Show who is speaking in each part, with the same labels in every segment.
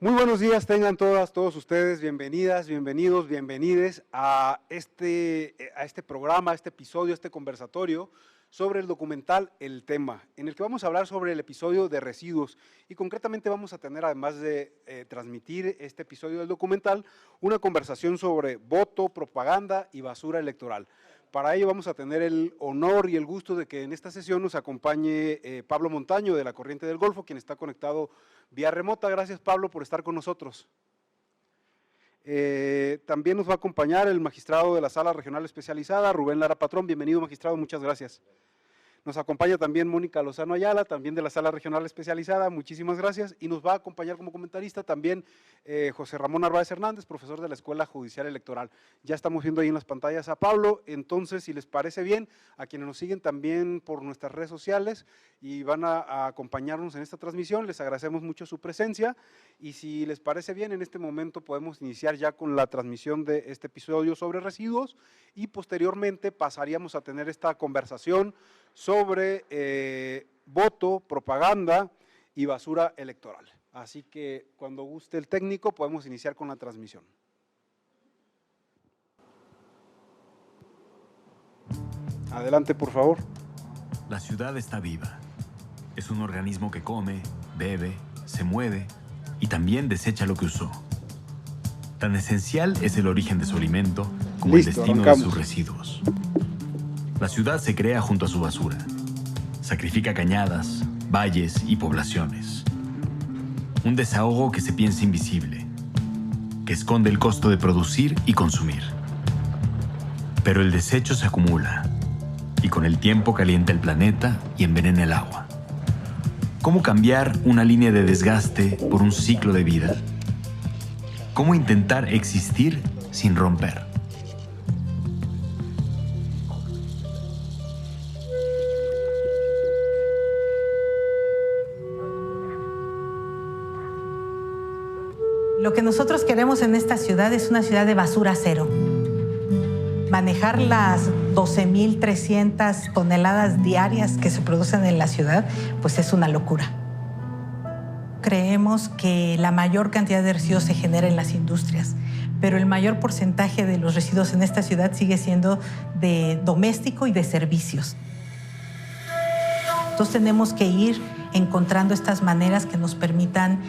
Speaker 1: Muy buenos días, tengan todos ustedes, bienvenidas, bienvenidos, bienvenides a este programa, a este episodio, a este conversatorio sobre el documental El Tema, en el que vamos a hablar sobre el episodio de residuos y concretamente vamos a tener, además de transmitir este episodio del documental, una conversación sobre voto, propaganda y basura electoral. Para ello vamos a tener el honor y el gusto de que en esta sesión nos acompañe Pablo Montaño de la Corriente del Golfo, quien está conectado vía remota. Gracias, Pablo, por estar con nosotros. También nos va a acompañar el magistrado de la Sala Regional Especializada, Rubén Lara Patrón. Bienvenido, magistrado, muchas gracias. Nos acompaña también Mónica Lozano Ayala, también de la Sala Regional Especializada, muchísimas gracias. Y nos va a acompañar como comentarista también José Ramón Narváez Hernández, profesor de la Escuela Judicial Electoral. Ya estamos viendo ahí en las pantallas a Pablo, entonces si les parece bien, a quienes nos siguen también por nuestras redes sociales y van a acompañarnos en esta transmisión, les agradecemos mucho su presencia y si les parece bien, en este momento podemos iniciar ya con la transmisión de este episodio sobre residuos y posteriormente pasaríamos a tener esta conversación sobre voto, propaganda y basura electoral. Así que cuando guste el técnico podemos iniciar con la transmisión. Adelante, por favor.
Speaker 2: La ciudad está viva. Es un organismo que come, bebe, se mueve y también desecha lo que usó. Tan esencial es el origen de su alimento como el destino de sus residuos. La ciudad se crea junto a su basura. Sacrifica cañadas, valles y poblaciones. Un desahogo que se piensa invisible, que esconde el costo de producir y consumir. Pero el desecho se acumula y con el tiempo calienta el planeta y envenena el agua. ¿Cómo cambiar una línea de desgaste por un ciclo de vida? ¿Cómo intentar existir sin romper?
Speaker 3: Lo que nosotros queremos en esta ciudad es una ciudad de basura cero. Manejar las 12.300 toneladas diarias que se producen en la ciudad, pues es una locura. Creemos que la mayor cantidad de residuos se genera en las industrias, pero el mayor porcentaje de los residuos en esta ciudad sigue siendo de doméstico y de servicios. Entonces tenemos que ir encontrando estas maneras que nos permitan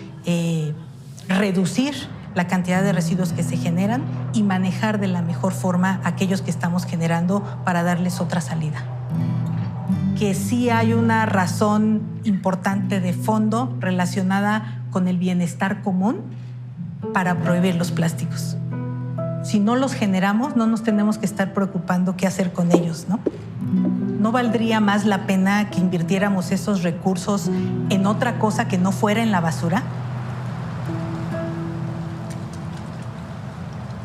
Speaker 3: reducir la cantidad de residuos que se generan y manejar de la mejor forma aquellos que estamos generando para darles otra salida. Que sí hay una razón importante de fondo relacionada con el bienestar común para prohibir los plásticos. Si no los generamos, no nos tenemos que estar preocupando qué hacer con ellos, ¿no? ¿No valdría más la pena que invirtiéramos esos recursos en otra cosa que no fuera en la basura?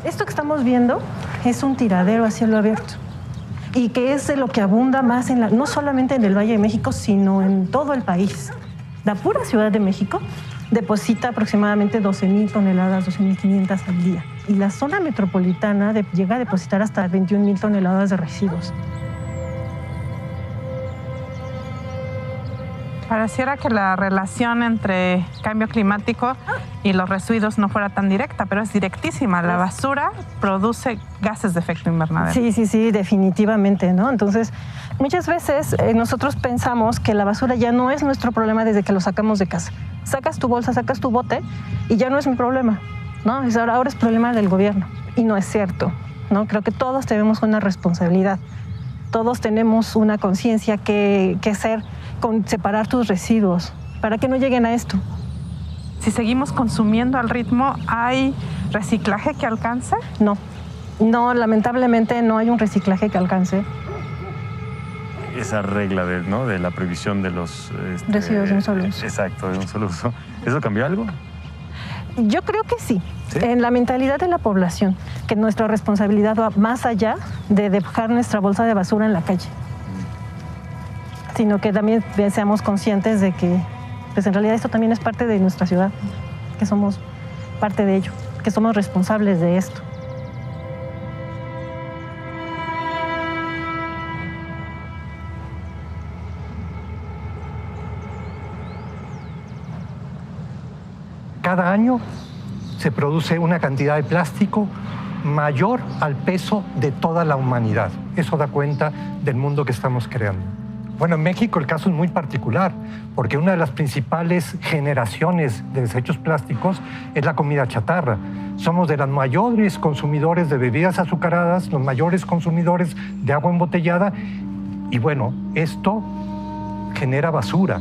Speaker 4: Esto que estamos viendo es un tiradero a cielo abierto y que es de lo que abunda más no solamente en el Valle de México, sino en todo el país. La pura Ciudad de México deposita aproximadamente 12.000 toneladas, 12.500 al día. Y la zona metropolitana llega a depositar hasta 21.000 toneladas de residuos.
Speaker 5: Pareciera que la relación entre cambio climático y los residuos no fuera tan directa, pero es directísima. La basura produce gases de efecto invernadero.
Speaker 4: Sí, definitivamente, ¿no? Entonces, muchas veces nosotros pensamos que la basura ya no es nuestro problema desde que lo sacamos de casa. Sacas tu bolsa, sacas tu bote y ya no es mi problema, ¿no? Ahora es problema del gobierno. Y no es cierto, ¿no? Creo que todos tenemos una responsabilidad. Todos tenemos una conciencia que ser con separar tus residuos para que no lleguen a esto.
Speaker 5: Si seguimos consumiendo al ritmo, ¿hay reciclaje que alcance?
Speaker 4: No, lamentablemente no hay un reciclaje que alcance.
Speaker 6: Esa regla de la prohibición de los
Speaker 4: residuos de un solo uso.
Speaker 6: Exacto, de un solo uso. ¿Eso cambió algo?
Speaker 4: Yo creo que sí. En la mentalidad de la población, que nuestra responsabilidad va más allá de dejar nuestra bolsa de basura en la calle, sino que también seamos conscientes de que pues en realidad esto también es parte de nuestra ciudad, que somos parte de ello, que somos responsables de esto.
Speaker 7: cada año se produce una cantidad de plástico mayor al peso de toda la humanidad. Eso da cuenta del mundo que estamos creando. Bueno, en México el caso es muy particular, porque una de las principales generaciones de desechos plásticos es la comida chatarra. Somos de los mayores consumidores de bebidas azucaradas, los mayores consumidores de agua embotellada, y bueno, esto genera basura.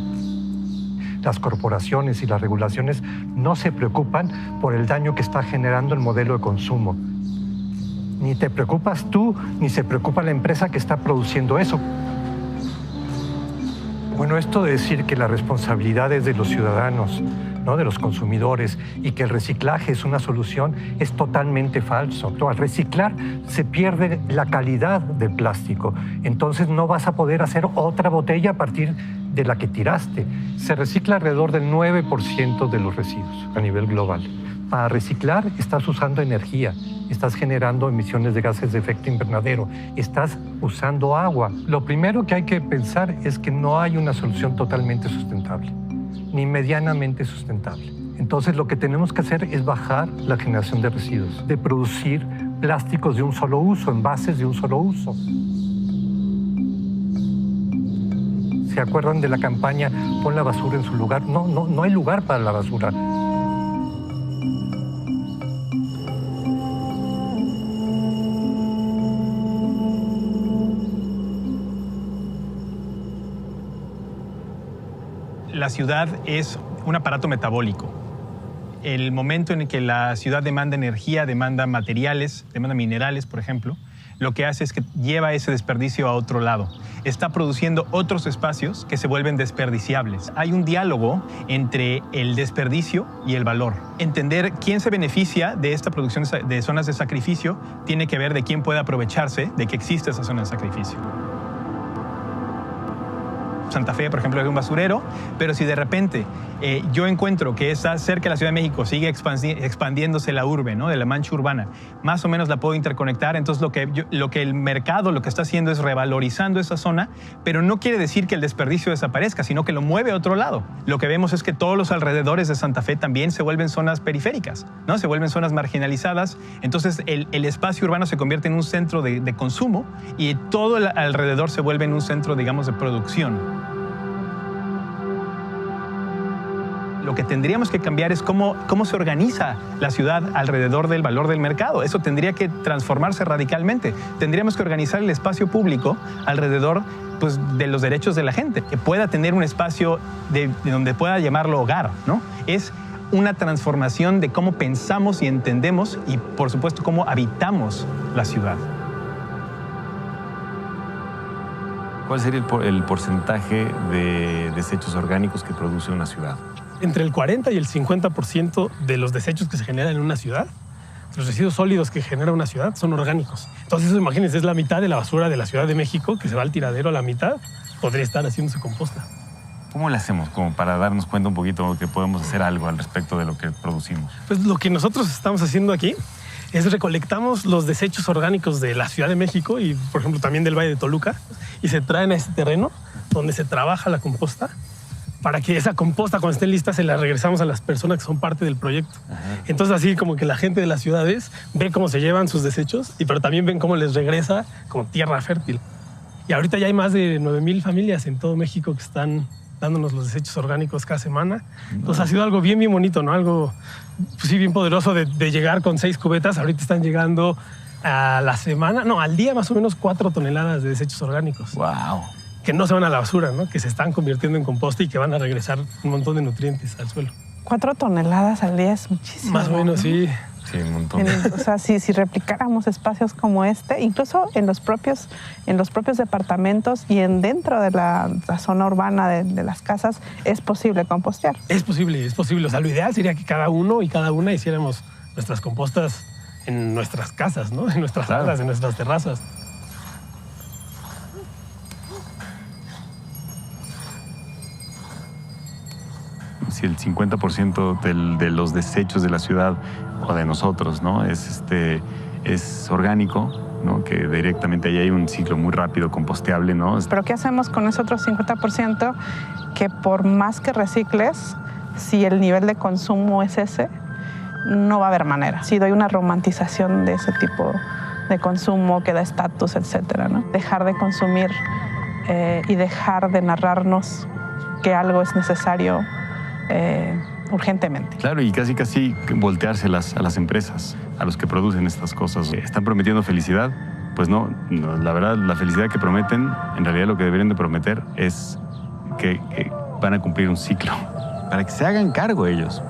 Speaker 7: Las corporaciones y las regulaciones no se preocupan por el daño que está generando el modelo de consumo. Ni te preocupas tú, ni se preocupa la empresa que está produciendo eso. Bueno, esto de decir que la responsabilidad es de los ciudadanos, ¿no?, de los consumidores, y que el reciclaje es una solución, es totalmente falso. Al reciclar se pierde la calidad del plástico. Entonces no vas a poder hacer otra botella a partir de la que tiraste. Se recicla alrededor del 9% de los residuos a nivel global. Para reciclar estás usando energía, estás generando emisiones de gases de efecto invernadero, estás usando agua. Lo primero que hay que pensar es que no hay una solución totalmente sustentable, ni medianamente sustentable. Entonces lo que tenemos que hacer es bajar la generación de residuos, de producir plásticos de un solo uso, envases de un solo uso. ¿Se acuerdan de la campaña "Pon la basura en su lugar"? No hay lugar para la basura.
Speaker 8: La ciudad es un aparato metabólico. El momento en el que la ciudad demanda energía, demanda materiales, demanda minerales, por ejemplo, lo que hace es que lleva ese desperdicio a otro lado. Está produciendo otros espacios que se vuelven desperdiciables. Hay un diálogo entre el desperdicio y el valor. Entender quién se beneficia de esta producción de zonas de sacrificio tiene que ver de quién puede aprovecharse de que existe esa zona de sacrificio. Santa Fe, por ejemplo, es un basurero, pero si de repente yo encuentro que está cerca de la Ciudad de México, sigue expandiéndose la urbe, ¿no?, de la mancha urbana, más o menos la puedo interconectar. Entonces lo que el mercado lo que está haciendo es revalorizando esa zona, pero no quiere decir que el desperdicio desaparezca, sino que lo mueve a otro lado. Lo que vemos es que todos los alrededores de Santa Fe también se vuelven zonas periféricas, ¿no? Se vuelven zonas marginalizadas. Entonces el espacio urbano se convierte en un centro de consumo y todo el alrededor se vuelve en un centro, digamos, de producción. Lo que tendríamos que cambiar es cómo se organiza la ciudad alrededor del valor del mercado. Eso tendría que transformarse radicalmente. Tendríamos que organizar el espacio público alrededor, pues, de los derechos de la gente, que pueda tener un espacio de donde pueda llamarlo hogar, ¿no? Es una transformación de cómo pensamos y entendemos y, por supuesto, cómo habitamos la ciudad.
Speaker 2: ¿Cuál sería el porcentaje de desechos orgánicos que produce una ciudad?
Speaker 9: Entre el 40 y el 50% de los desechos que se generan en una ciudad, los residuos sólidos que genera una ciudad, son orgánicos. Entonces, eso, imagínense, es la mitad de la basura de la Ciudad de México que se va al tiradero. A la mitad podría estar haciéndose composta.
Speaker 2: ¿Cómo le hacemos como para darnos cuenta un poquito que podemos hacer algo al respecto de lo que producimos?
Speaker 9: Pues lo que nosotros estamos haciendo aquí es recolectamos los desechos orgánicos de la Ciudad de México y, por ejemplo, también del Valle de Toluca, y se traen a este terreno donde se trabaja la composta, para que esa composta, cuando esté lista, se la regresamos a las personas que son parte del proyecto. Ajá. Entonces, así como que la gente de las ciudades ve cómo se llevan sus desechos, pero también ven cómo les regresa como tierra fértil. Y ahorita ya hay más de 9,000 familias en todo México que están dándonos los desechos orgánicos cada semana. Entonces, ha sido algo bien, bien bonito, ¿no? Algo, pues sí, bien poderoso de llegar con 6 cubetas. Ahorita están llegando a la semana, no, al día más o menos 4 toneladas de desechos orgánicos.
Speaker 2: ¡Wow!
Speaker 9: Que no se van a la basura, ¿no? Que se están convirtiendo en composta y que van a regresar un montón de nutrientes al suelo.
Speaker 5: 4 toneladas al día es muchísimo.
Speaker 9: Más o menos, ¿no? Sí.
Speaker 2: Sí, un montón.
Speaker 5: O sea, si replicáramos espacios como este, incluso en los propios departamentos y dentro de la zona urbana de las casas, es posible compostear.
Speaker 9: Es posible, es posible. O sea, lo ideal sería que cada uno y cada una hiciéramos nuestras compostas en nuestras casas, ¿no? En nuestras salas, en nuestras terrazas.
Speaker 2: Si el 50% de los desechos de la ciudad o de nosotros, ¿no?, es orgánico, ¿no?, que directamente ahí hay un ciclo muy rápido, composteable, ¿no?
Speaker 5: Pero ¿qué hacemos con ese otro 50%? Que por más que recicles, si el nivel de consumo es ese, no va a haber manera. Si hay una romantización de ese tipo de consumo que da estatus, etcétera, ¿no? Dejar de consumir y dejar de narrarnos que algo es necesario urgentemente.
Speaker 6: Claro, y casi volteárselas a las empresas, a los que producen estas cosas. ¿Están prometiendo felicidad? Pues no, la verdad, la felicidad que prometen, en realidad lo que deberían de prometer es que van a cumplir un ciclo, para que se hagan cargo ellos.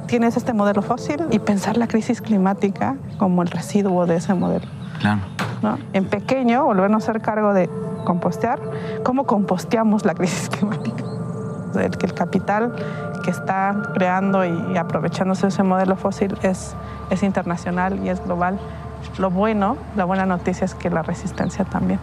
Speaker 5: Tienes este modelo fósil y pensar la crisis climática como el residuo de ese modelo.
Speaker 6: Claro.
Speaker 5: ¿No? En pequeño, volvernos a hacer cargo de compostear. ¿Cómo composteamos la crisis climática? El capital que está creando y aprovechándose de ese modelo fósil es internacional y es global. La buena noticia es que la resistencia también.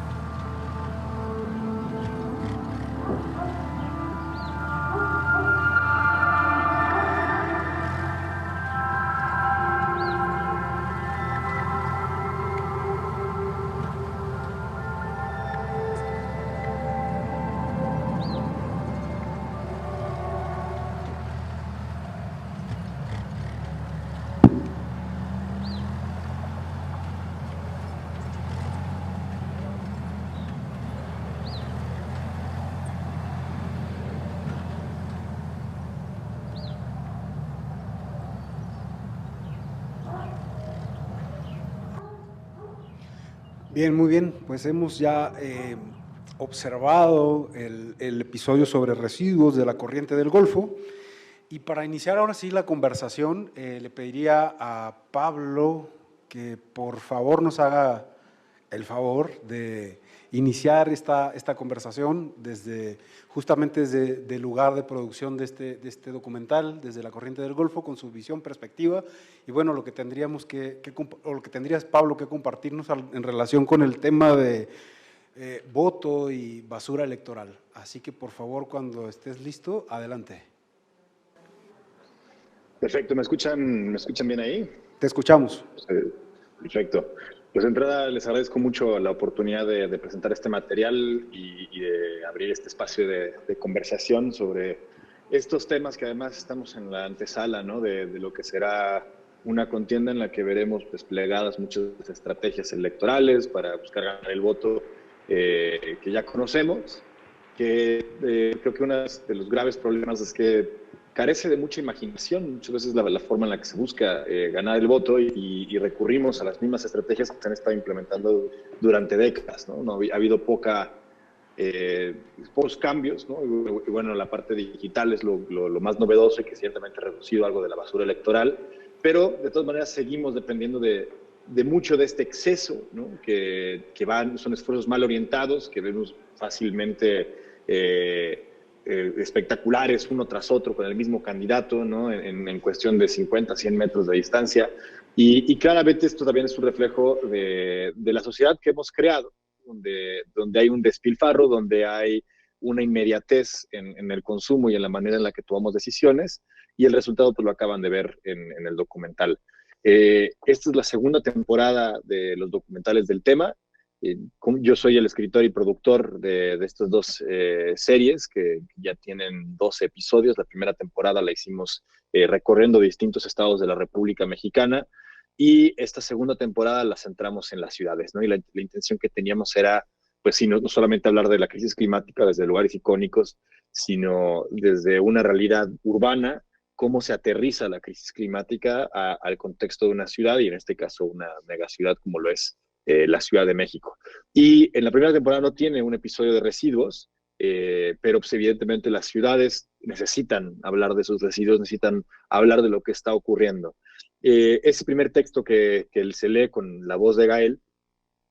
Speaker 1: Bien, muy bien. Pues hemos ya observado el episodio sobre residuos de la corriente del Golfo. Y para iniciar ahora sí la conversación, le pediría a Pablo que por favor nos haga el favor de iniciar esta conversación justamente desde el lugar de producción de este documental, desde la corriente del Golfo, con su visión, perspectiva, y bueno, lo que tendrías, Pablo, que compartirnos en relación con el tema de voto y basura electoral. Así que, por favor, cuando estés listo, adelante.
Speaker 10: Perfecto, ¿me escuchan bien ahí?
Speaker 1: Te escuchamos.
Speaker 10: Perfecto. Pues de entrada les agradezco mucho la oportunidad de presentar este material y de abrir este espacio de conversación sobre estos temas que además estamos en la antesala, ¿no? de lo que será una contienda en la que veremos desplegadas muchas estrategias electorales para buscar ganar el voto que ya conocemos, que creo que uno de los graves problemas es que carece de mucha imaginación, muchas veces la forma en la que se busca ganar el voto y recurrimos a las mismas estrategias que se han estado implementando durante décadas, ¿no? Ha habido pocos cambios, ¿no? Y bueno, la parte digital es lo más novedoso y que ciertamente ha reducido algo de la basura electoral, pero de todas maneras seguimos dependiendo de mucho de este exceso, ¿no? que son esfuerzos mal orientados, que vemos fácilmente espectaculares uno tras otro con el mismo candidato, ¿no? en cuestión de 50, 100 metros de distancia. Y claramente esto también es un reflejo de la sociedad que hemos creado, donde hay un despilfarro, donde hay una inmediatez en el consumo y en la manera en la que tomamos decisiones, y el resultado pues lo acaban de ver en el documental. Esta es la segunda temporada de los documentales del tema. Yo soy el escritor y productor de estas dos series que ya tienen 12 episodios. La primera temporada la hicimos recorriendo distintos estados de la República Mexicana y esta segunda temporada la centramos en las ciudades, ¿no? Y la intención que teníamos era, pues sí, no solamente hablar de la crisis climática desde lugares icónicos, sino desde una realidad urbana, cómo se aterriza la crisis climática al contexto de una ciudad y en este caso una megaciudad como lo es la Ciudad de México. Y en la primera temporada no tiene un episodio de residuos, pero pues evidentemente las ciudades necesitan hablar de sus residuos, necesitan hablar de lo que está ocurriendo. Ese primer texto que se lee con la voz de Gael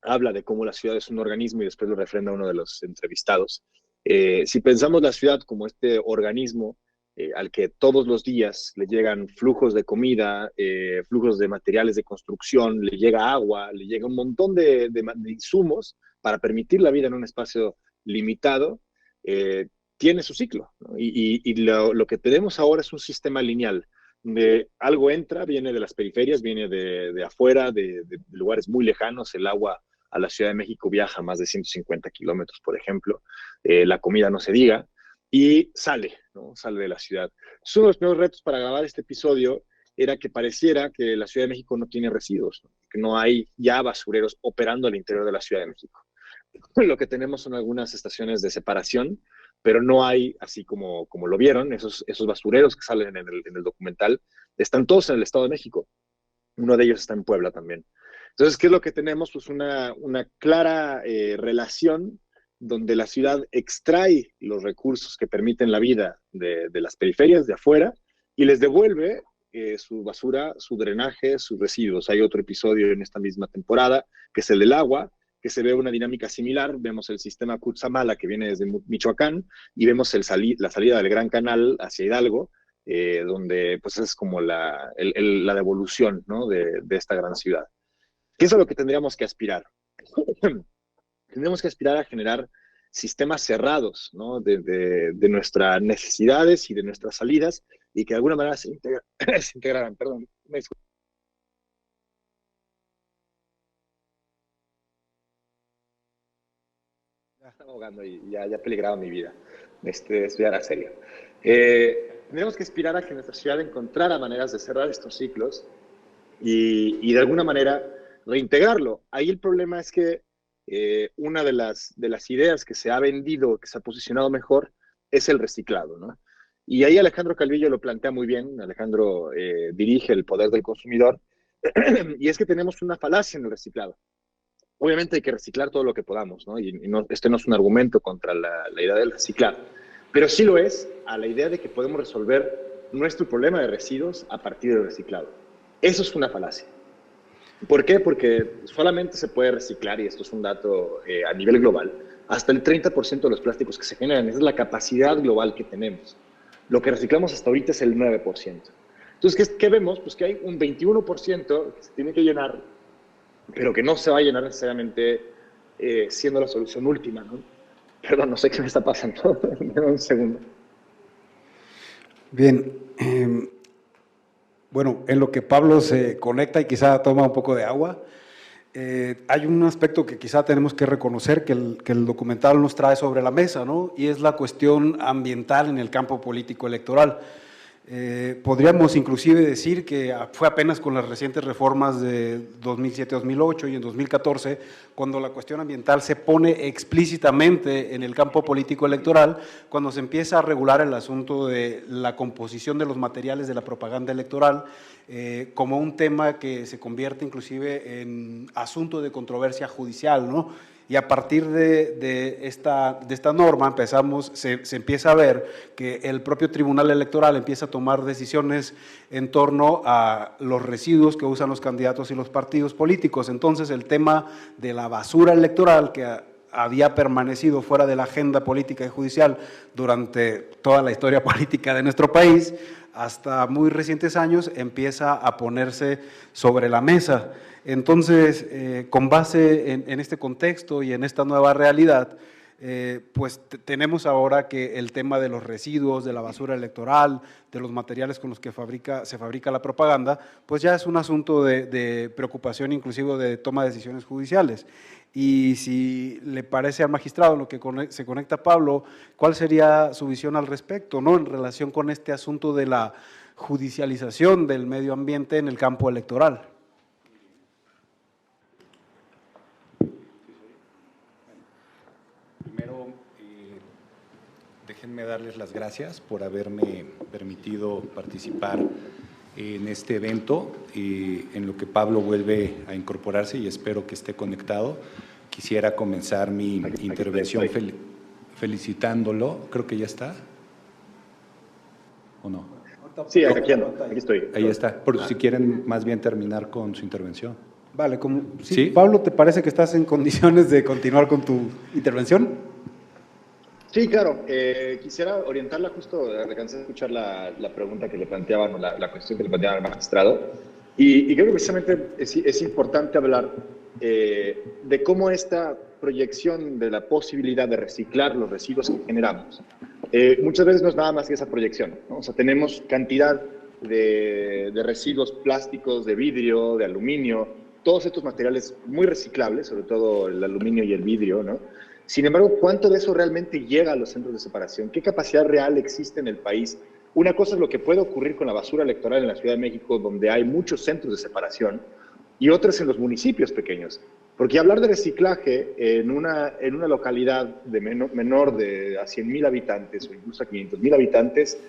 Speaker 10: habla de cómo la ciudad es un organismo y después lo refrenda uno de los entrevistados. Si pensamos la ciudad como este organismo al que todos los días le llegan flujos de comida, flujos de materiales de construcción, le llega agua, le llega un montón de insumos para permitir la vida en un espacio limitado, tiene su ciclo, ¿no? Y lo que tenemos ahora es un sistema lineal, donde algo entra, viene de las periferias, viene de afuera, de lugares muy lejanos. El agua a la Ciudad de México viaja más de 150 kilómetros, por ejemplo. La comida no se diga. y sale, ¿no? Sale de la ciudad. Entonces, uno de los primeros retos para grabar este episodio era que pareciera que la Ciudad de México no tiene residuos, ¿no? Que no hay ya basureros operando al interior de la Ciudad de México. Lo que tenemos son algunas estaciones de separación, pero no hay, así como lo vieron, esos basureros que salen en el documental, están todos en el Estado de México. Uno de ellos está en Puebla también. Entonces, ¿qué es lo que tenemos? Pues una clara relación donde la ciudad extrae los recursos que permiten la vida de las periferias de afuera y les devuelve su basura, su drenaje, sus residuos. Hay otro episodio en esta misma temporada, que es el del agua, que se ve una dinámica similar. Vemos el sistema Cutzamala, que viene desde Michoacán, y vemos la salida del Gran Canal hacia Hidalgo, donde pues es como la devolución, ¿no? de esta gran ciudad. ¿Qué es a lo que tendríamos que aspirar? Tendríamos que aspirar a generar sistemas cerrados, ¿no? de nuestras necesidades y de nuestras salidas, y que de alguna manera se integraran. Perdón, me disculpo. Ya estaba ahogando y ya peligraba mi vida. Esto ya era serio. Tendríamos que aspirar a que nuestra ciudad encontrara maneras de cerrar estos ciclos y de alguna manera reintegrarlo. Ahí el problema es que una de las ideas que se ha vendido, que se ha posicionado mejor, es el reciclado, ¿no? Y ahí Alejandro Calvillo lo plantea muy bien. Alejandro dirige el poder del consumidor, y es que tenemos una falacia en el reciclado. Obviamente hay que reciclar todo lo que podamos, ¿no? Y no, este no es un argumento contra la idea del reciclar, pero sí lo es a la idea de que podemos resolver nuestro problema de residuos a partir del reciclado. Eso es una falacia. ¿Por qué? Porque solamente se puede reciclar, y esto es un dato a nivel global, hasta el 30% de los plásticos que se generan. Esa es la capacidad global que tenemos. Lo que reciclamos hasta ahorita es el 9%. Entonces, ¿qué vemos? Pues que hay un 21% que se tiene que llenar, pero que no se va a llenar necesariamente siendo la solución última, ¿no? Perdón, no sé qué me está pasando. Dame un segundo.
Speaker 1: Bien. Bueno, en lo que Pablo se conecta y quizá toma un poco de agua, hay un aspecto que quizá tenemos que reconocer que el documental nos trae sobre la mesa, ¿no? Y es la cuestión ambiental en el campo político electoral. Podríamos inclusive decir que fue apenas con las recientes reformas de 2007-2008 y en 2014 cuando la cuestión ambiental se pone explícitamente en el campo político electoral, cuando se empieza a regular el asunto de la composición de los materiales de la propaganda electoral como un tema que se convierte inclusive en asunto de controversia judicial, ¿no? Y a partir de esta norma se empieza a ver que el propio Tribunal Electoral empieza a tomar decisiones en torno a los residuos que usan los candidatos y los partidos políticos. Entonces el tema de la basura electoral, que había permanecido fuera de la agenda política y judicial durante toda la historia política de nuestro país, hasta muy recientes años empieza a ponerse sobre la mesa. Entonces, con base en este contexto y en esta nueva realidad, pues tenemos ahora que el tema de los residuos, de la basura electoral, de los materiales con los que se fabrica la propaganda, pues ya es un asunto de preocupación, inclusive de toma de decisiones judiciales. Y si le parece al magistrado, en lo que se conecta Pablo, ¿cuál sería su visión al respecto, ¿no? En relación con este asunto de la judicialización del medio ambiente en el campo electoral?
Speaker 11: Primero, déjenme darles las gracias por haberme permitido participar en este evento, en lo que Pablo vuelve a incorporarse y espero que esté conectado. Quisiera comenzar mi intervención felicitándolo. Creo que ya está. ¿O no?
Speaker 10: Sí, aquí estoy.
Speaker 11: Ahí está. Por si quieren más bien terminar con su intervención.
Speaker 1: Vale, ¿sí? Pablo, ¿te parece que estás en condiciones de continuar con tu intervención?
Speaker 10: Sí, claro. Quisiera orientarla justo, alcancé a escuchar la pregunta que le planteaban, o la cuestión que le planteaban al magistrado, y creo que precisamente es importante hablar de cómo esta proyección de la posibilidad de reciclar los residuos que generamos, muchas veces no es nada más que esa proyección, ¿no? O sea, tenemos cantidad de residuos plásticos, de vidrio, de aluminio, todos estos materiales muy reciclables, sobre todo el aluminio y el vidrio, ¿no? Sin embargo, ¿cuánto de eso realmente llega a los centros de separación? ¿Qué capacidad real existe en el país? Una cosa es lo que puede ocurrir con la basura electoral en la Ciudad de México, donde hay muchos centros de separación, y otras en los municipios pequeños. Porque hablar de reciclaje en una localidad de menor de a 100,000 habitantes o incluso a 500,000 habitantes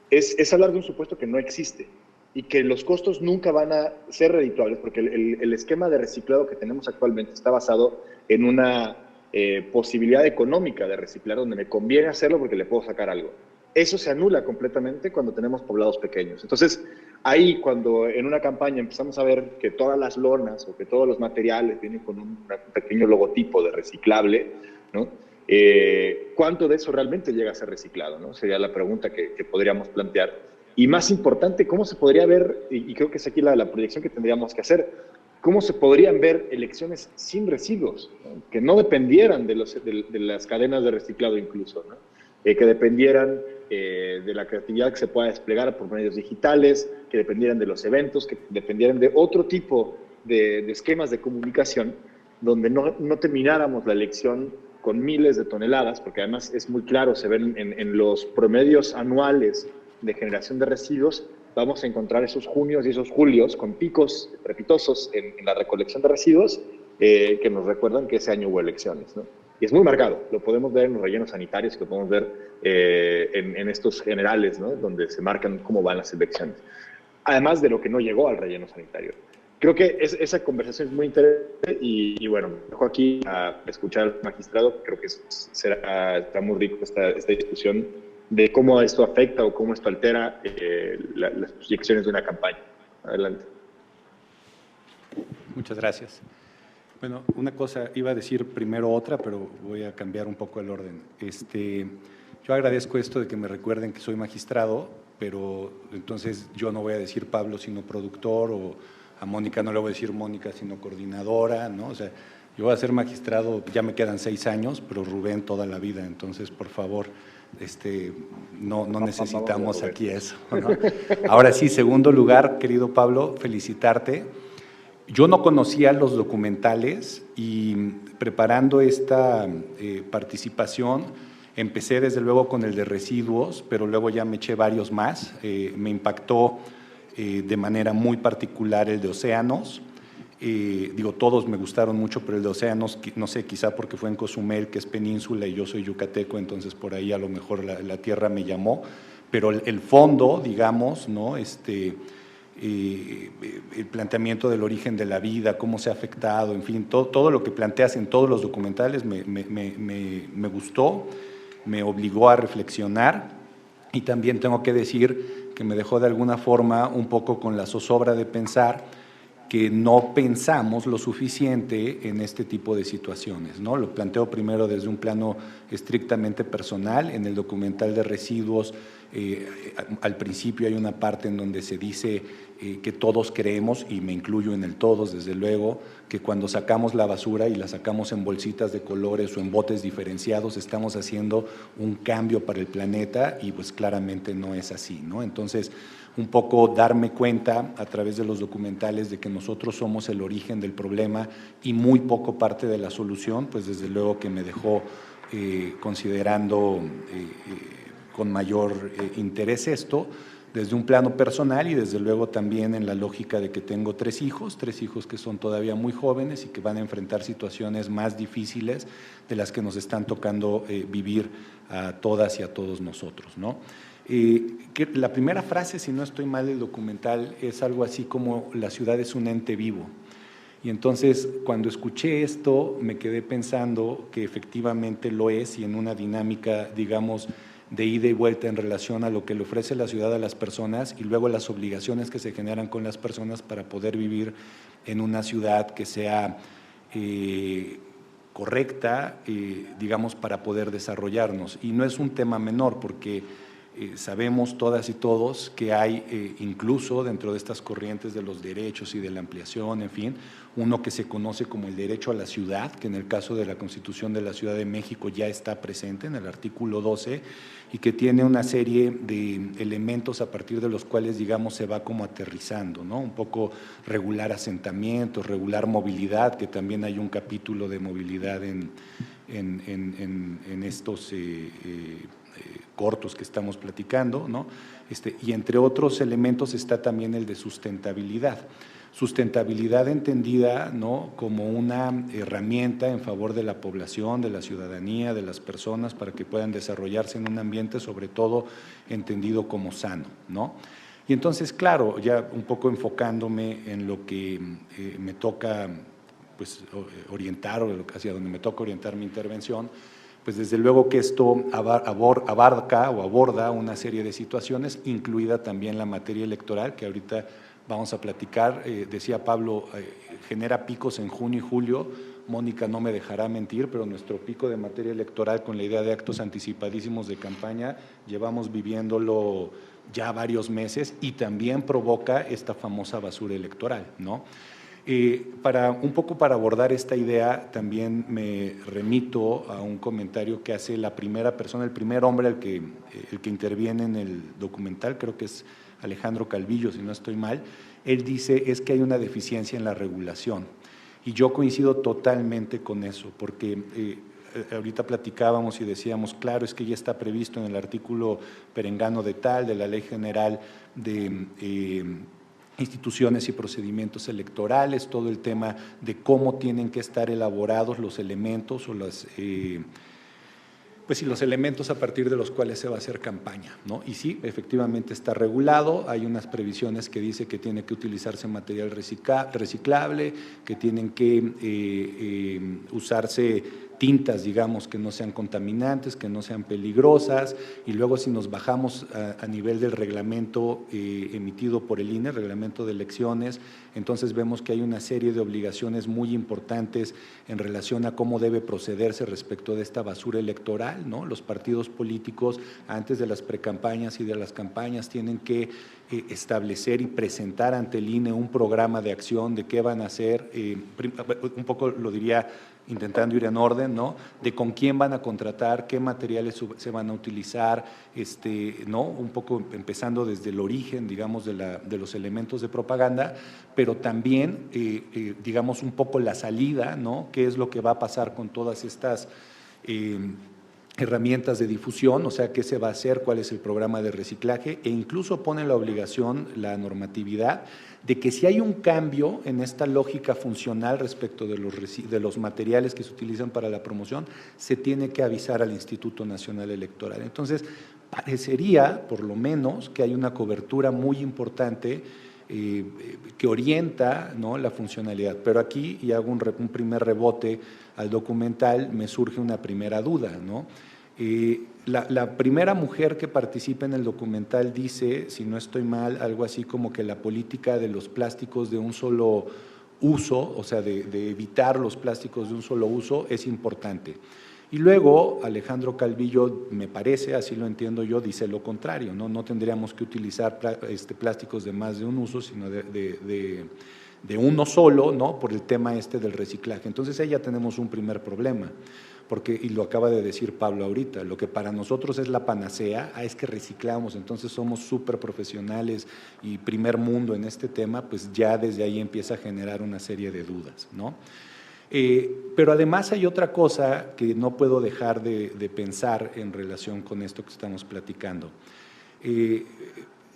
Speaker 10: es hablar de un supuesto que no existe y que los costos nunca van a ser redituables, porque el esquema de reciclado que tenemos actualmente está basado en una posibilidad económica de reciclar, donde me conviene hacerlo porque le puedo sacar algo. Eso se anula completamente cuando tenemos poblados pequeños. Entonces, ahí cuando en una campaña empezamos a ver que todas las lonas o que todos los materiales vienen con un pequeño logotipo de reciclable, ¿no? ¿Cuánto de eso realmente llega a ser reciclado, ¿no? Sería la pregunta que podríamos plantear. Y más importante, ¿cómo se podría ver, y creo que es aquí la proyección que tendríamos que hacer, cómo se podrían ver elecciones sin residuos, ¿no? Que no dependieran de las cadenas de reciclado incluso, ¿no? Que dependieran de la creatividad que se pueda desplegar por medios digitales, que dependieran de los eventos, que dependieran de otro tipo de esquemas de comunicación, donde no termináramos la elección con miles de toneladas, porque además es muy claro, se ven en los promedios anuales de generación de residuos, vamos a encontrar esos junios y esos julios con picos estrepitosos en la recolección de residuos que nos recuerdan que ese año hubo elecciones, ¿no? Y es muy marcado, lo podemos ver en los rellenos sanitarios, lo podemos ver en estos generales, ¿no? Donde se marcan cómo van las elecciones. Además de lo que no llegó al relleno sanitario. Creo que esa conversación es muy interesante y bueno, me dejo aquí a escuchar al magistrado. Creo que está muy rico esta discusión de cómo esto afecta o cómo esto altera las proyecciones de una campaña. Adelante.
Speaker 11: Muchas gracias. Bueno, una cosa, iba a decir primero otra, pero voy a cambiar un poco el orden. Yo agradezco esto de que me recuerden que soy magistrado, pero entonces yo no voy a decir Pablo sino productor, o a Mónica no le voy a decir Mónica sino coordinadora, ¿no? O sea, yo voy a ser magistrado, ya me quedan 6 años, pero Rubén toda la vida, entonces por favor, no necesitamos aquí eso, ¿no? Ahora sí, segundo lugar, querido Pablo, felicitarte. Yo no conocía los documentales y preparando esta participación empecé desde luego con el de residuos, pero luego ya me eché varios más. Me impactó de manera muy particular el de océanos. Todos me gustaron mucho, pero el de océanos, no sé, quizá porque fue en Cozumel, que es península, y yo soy yucateco, entonces por ahí a lo mejor la tierra me llamó. Pero el fondo, digamos, ¿no? El planteamiento del origen de la vida, cómo se ha afectado, en fin, todo lo que planteas en todos los documentales me gustó, me obligó a reflexionar, y también tengo que decir que me dejó de alguna forma un poco con la zozobra de pensar que no pensamos lo suficiente en este tipo de situaciones, ¿no? Lo planteo primero desde un plano estrictamente personal. En el documental de residuos, al principio hay una parte en donde se dice que todos creemos, y me incluyo en el todos, desde luego, que cuando sacamos la basura y la sacamos en bolsitas de colores o en botes diferenciados, estamos haciendo un cambio para el planeta, y pues claramente no es así, ¿no? Entonces, un poco darme cuenta a través de los documentales de que nosotros somos el origen del problema y muy poco parte de la solución, pues desde luego que me dejó considerando con mayor interés esto, desde un plano personal y desde luego también en la lógica de que tengo 3 hijos que son todavía muy jóvenes y que van a enfrentar situaciones más difíciles de las que nos están tocando vivir a todas y a todos nosotros, ¿no? Que la primera frase, si no estoy mal, del documental es algo así como: la ciudad es un ente vivo. Y entonces, cuando escuché esto, me quedé pensando que efectivamente lo es, y en una dinámica, digamos, de ida y vuelta en relación a lo que le ofrece la ciudad a las personas y luego las obligaciones que se generan con las personas para poder vivir en una ciudad que sea correcta, digamos, para poder desarrollarnos. Y no es un tema menor, porque sabemos todas y todos que hay incluso dentro de estas corrientes de los derechos y de la ampliación, en fin, uno que se conoce como el derecho a la ciudad, que en el caso de la Constitución de la Ciudad de México ya está presente en el artículo 12 y que tiene una serie de elementos a partir de los cuales, digamos, se va como aterrizando, ¿no? Un poco regular asentamientos, regular movilidad, que también hay un capítulo de movilidad en estos cortos que estamos platicando, ¿no? Y entre otros elementos está también el de sustentabilidad. Sustentabilidad entendida, ¿no?, como una herramienta en favor de la población, de la ciudadanía, de las personas, para que puedan desarrollarse en un ambiente, sobre todo, entendido como sano, ¿no? Y entonces, claro, ya un poco enfocándome en lo que me toca, pues, orientar, o hacia donde me toca orientar mi intervención, pues desde luego que esto aborda una serie de situaciones, incluida también la materia electoral, que ahorita vamos a platicar. Decía Pablo, genera picos en junio y julio. Mónica no me dejará mentir, pero nuestro pico de materia electoral con la idea de actos anticipadísimos de campaña, llevamos viviéndolo ya varios meses y también provoca esta famosa basura electoral, ¿no? Un poco para abordar esta idea, también me remito a un comentario que hace la primera persona, el primer hombre el que interviene en el documental, creo que es Alejandro Calvillo, si no estoy mal. Él dice es que hay una deficiencia en la regulación, y yo coincido totalmente con eso, porque ahorita platicábamos y decíamos, claro, es que ya está previsto en el artículo perengano de tal, de la Ley General de instituciones y procedimientos electorales, todo el tema de cómo tienen que estar elaborados los elementos o las pues sí, los elementos a partir de los cuales se va a hacer campaña, ¿no? Y sí, efectivamente está regulado, hay unas previsiones que dice que tiene que utilizarse material reciclable, que tienen que usarse tintas, digamos, que no sean contaminantes, que no sean peligrosas, y luego si nos bajamos a nivel del reglamento emitido por el INE, reglamento de elecciones, entonces vemos que hay una serie de obligaciones muy importantes en relación a cómo debe procederse respecto de esta basura electoral, ¿no? Los partidos políticos, antes de las precampañas y de las campañas, tienen que establecer y presentar ante el INE un programa de acción de qué van a hacer, un poco lo diría intentando ir en orden, ¿no?, de con quién van a contratar, qué materiales se van a utilizar, ¿no?, un poco empezando desde el origen, digamos, de los elementos de propaganda, pero también, digamos, un poco la salida, ¿no?, qué es lo que va a pasar con todas estas herramientas de difusión, o sea, qué se va a hacer, cuál es el programa de reciclaje, e incluso pone la obligación, la normatividad, de que si hay un cambio en esta lógica funcional respecto de los materiales que se utilizan para la promoción, se tiene que avisar al Instituto Nacional Electoral. Entonces, parecería, por lo menos, que hay una cobertura muy importante que orienta, ¿no?, la funcionalidad. Pero aquí, y hago un primer rebote al documental, me surge una primera duda, ¿no? La primera mujer que participa en el documental dice, si no estoy mal, algo así como que la política de los plásticos de un solo uso, o sea, de evitar los plásticos de un solo uso, es importante. Y luego Alejandro Calvillo, me parece, así lo entiendo yo, dice lo contrario, ¿no? No tendríamos que utilizar plásticos de más de un uso, sino de uno solo, ¿no?, por el tema del reciclaje. Entonces ahí ya tenemos un primer problema, porque, y lo acaba de decir Pablo ahorita, lo que para nosotros es la panacea, es que reciclamos, entonces somos súper profesionales y primer mundo en este tema, pues ya desde ahí empieza a generar una serie de dudas, ¿no? Pero además hay otra cosa que no puedo dejar de pensar en relación con esto que estamos platicando.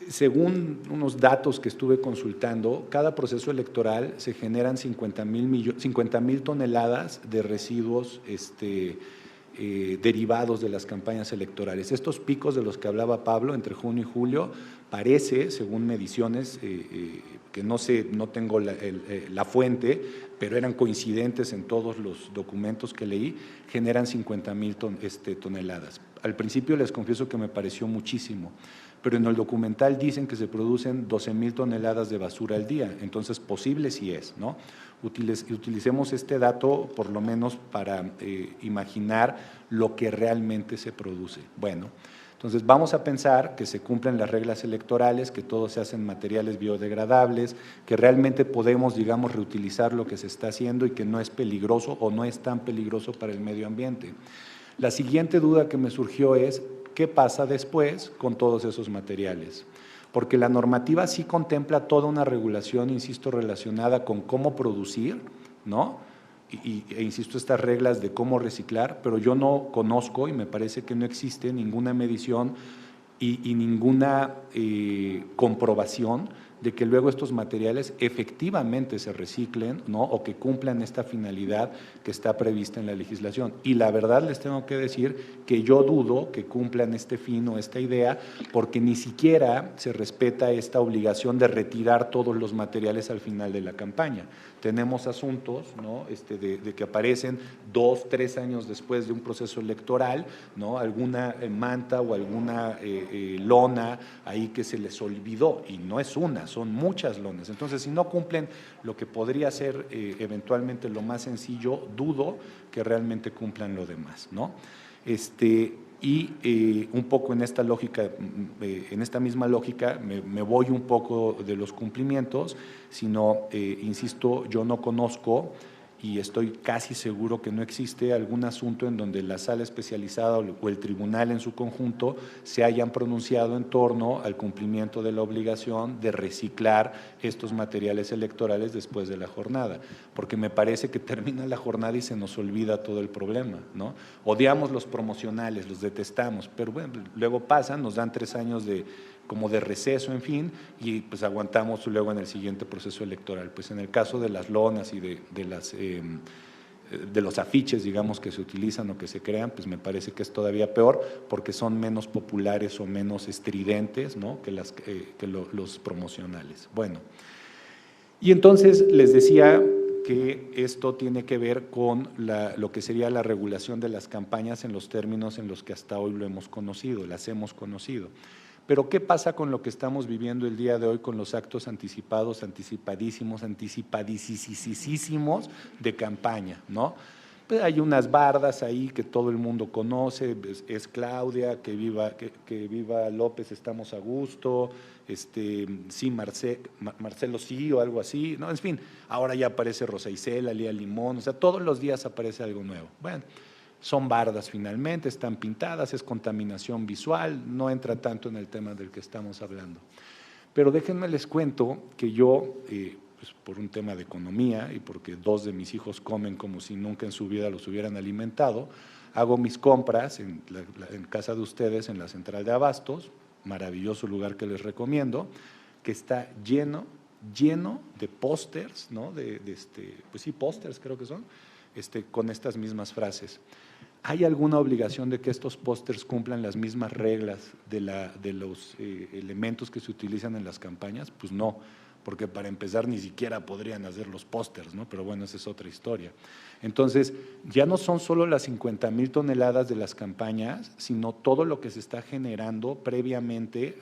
Speaker 11: Según unos datos que estuve consultando, cada proceso electoral se generan 50,000 toneladas de residuos derivados de las campañas electorales. Estos picos de los que hablaba Pablo entre junio y julio, parece, según mediciones, que no sé, no tengo la fuente, pero eran coincidentes en todos los documentos que leí, generan 50,000 toneladas. al principio les confieso que me pareció muchísimo, pero en el documental dicen que se producen 12,000 toneladas de basura al día, entonces posible sí es, ¿no? Utilicemos este dato por lo menos para imaginar lo que realmente se produce. Bueno, entonces vamos a pensar que se cumplen las reglas electorales, que todo se hace en materiales biodegradables, que realmente podemos, digamos, reutilizar lo que se está haciendo y que no es peligroso o no es tan peligroso para el medio ambiente. La siguiente duda que me surgió es, ¿qué pasa después con todos esos materiales? Porque la normativa sí contempla toda una regulación, insisto, relacionada con cómo producir, ¿no? E insisto, estas reglas de cómo reciclar, pero yo no conozco y me parece que no existe ninguna medición y ninguna comprobación de que luego estos materiales efectivamente se reciclen, ¿no? O que cumplan esta finalidad que está prevista en la legislación. Y la verdad les tengo que decir que yo dudo que cumplan este fin o esta idea, porque ni siquiera se respeta esta obligación de retirar todos los materiales al final de la campaña. Tenemos asuntos, ¿no? de que aparecen 2, 3 años después de un proceso electoral, ¿no? Alguna manta o alguna lona ahí que se les olvidó, y no es una, son muchas lonas. Entonces, si no cumplen lo que podría ser eventualmente lo más sencillo, dudo que realmente cumplan lo demás, ¿no? Y un poco en esta lógica, en esta misma lógica, me voy un poco de los cumplimientos, sino, insisto, yo no conozco y estoy casi seguro que no existe algún asunto en donde la sala especializada o el tribunal en su conjunto se hayan pronunciado en torno al cumplimiento de la obligación de reciclar estos materiales electorales después de la jornada, porque me parece que termina la jornada y se nos olvida todo el problema, ¿no? Odiamos los promocionales, los detestamos, pero bueno, luego pasan, nos dan 3 años como de receso, en fin, y pues aguantamos luego en el siguiente proceso electoral. Pues en el caso de las lonas y de los afiches, digamos, que se utilizan o que se crean, pues me parece que es todavía peor porque son menos populares o menos estridentes, ¿no? que los promocionales. Bueno, y entonces les decía que esto tiene que ver con lo que sería la regulación de las campañas en los términos en los que hasta hoy lo hemos conocido, las hemos conocido. Pero ¿qué pasa con lo que estamos viviendo el día de hoy con los actos anticipados, anticipadísimos de campaña, ¿no? Pues hay unas bardas ahí que todo el mundo conoce, es Claudia, que viva López, estamos a gusto, sí, Marcelo sí o algo así, ¿no? En fin, ahora ya aparece Rosa Isela, Lía Limón, o sea, todos los días aparece algo nuevo. Bueno, son bardas finalmente, están pintadas, es contaminación visual, no entra tanto en el tema del que estamos hablando. Pero déjenme les cuento que yo, pues por un tema de economía y porque 2 de mis hijos comen como si nunca en su vida los hubieran alimentado, hago mis compras en casa de ustedes, en la central de abastos, maravilloso lugar que les recomiendo, que está lleno de pósters, ¿no? Pues sí, pósters creo que son, con estas mismas frases. ¿Hay alguna obligación de que estos pósters cumplan las mismas reglas de los elementos que se utilizan en las campañas? Pues no, porque para empezar ni siquiera podrían hacer los pósters, ¿no? Pero bueno, esa es otra historia. Entonces, ya no son solo las 50,000 toneladas de las campañas, sino todo lo que se está generando previamente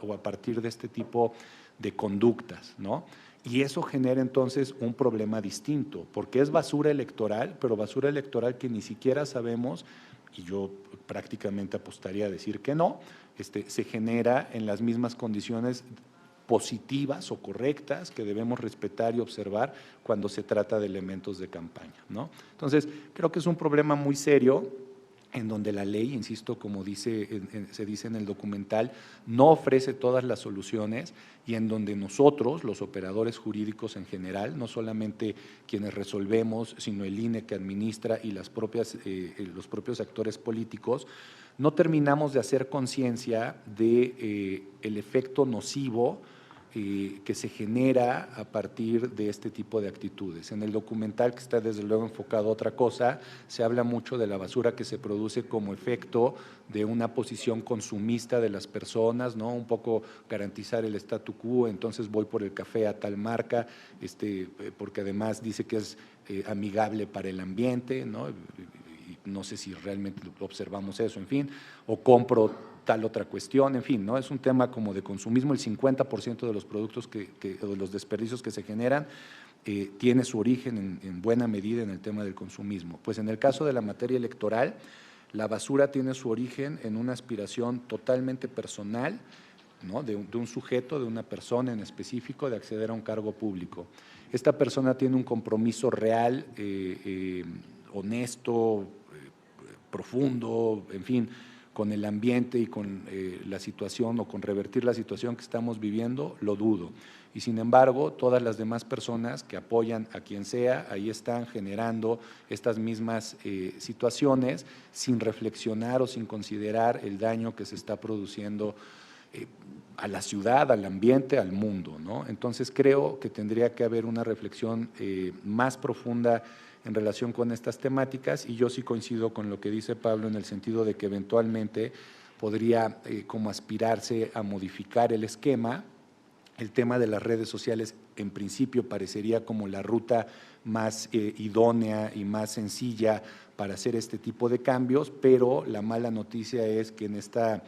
Speaker 11: o a partir de este tipo de conductas, ¿no? Y eso genera entonces un problema distinto, porque es basura electoral, pero basura electoral que ni siquiera sabemos, y yo prácticamente apostaría a decir que no, se genera en las mismas condiciones positivas o correctas que debemos respetar y observar cuando se trata de elementos de campaña, ¿no? Entonces, creo que es un problema muy serio, en donde la ley, insisto, como se dice en el documental, no ofrece todas las soluciones y en donde nosotros, los operadores jurídicos en general, no solamente quienes resolvemos, sino el INE que administra y los propios actores políticos, no terminamos de hacer conciencia de el efecto nocivo que se genera a partir de este tipo de actitudes. En el documental, que está desde luego enfocado a otra cosa, se habla mucho de la basura que se produce como efecto de una posición consumista de las personas, ¿no? Un poco garantizar el statu quo, entonces voy por el café a tal marca, porque además dice que es amigable para el ambiente, ¿no? y no sé si realmente observamos eso, en fin, o compro tal otra cuestión, en fin, ¿no? Es un tema como de consumismo. El 50% de los productos o de los desperdicios que se generan tiene su origen en buena medida en el tema del consumismo. Pues en el caso de la materia electoral, la basura tiene su origen en una aspiración totalmente personal, ¿no? de un sujeto, de una persona en específico, de acceder a un cargo público. Esta persona tiene un compromiso real, honesto, profundo, en fin, con el ambiente y con la situación o con revertir la situación que estamos viviendo, lo dudo. Y sin embargo, todas las demás personas que apoyan a quien sea, ahí están generando estas mismas situaciones sin reflexionar o sin considerar el daño que se está produciendo a la ciudad, al ambiente, al mundo, ¿no? Entonces creo que tendría que haber una reflexión más profunda en relación con estas temáticas, y yo sí coincido con lo que dice Pablo en el sentido de que eventualmente podría como aspirarse a modificar el esquema. El tema de las redes sociales en principio parecería como la ruta más idónea y más sencilla para hacer este tipo de cambios, pero la mala noticia es que en esta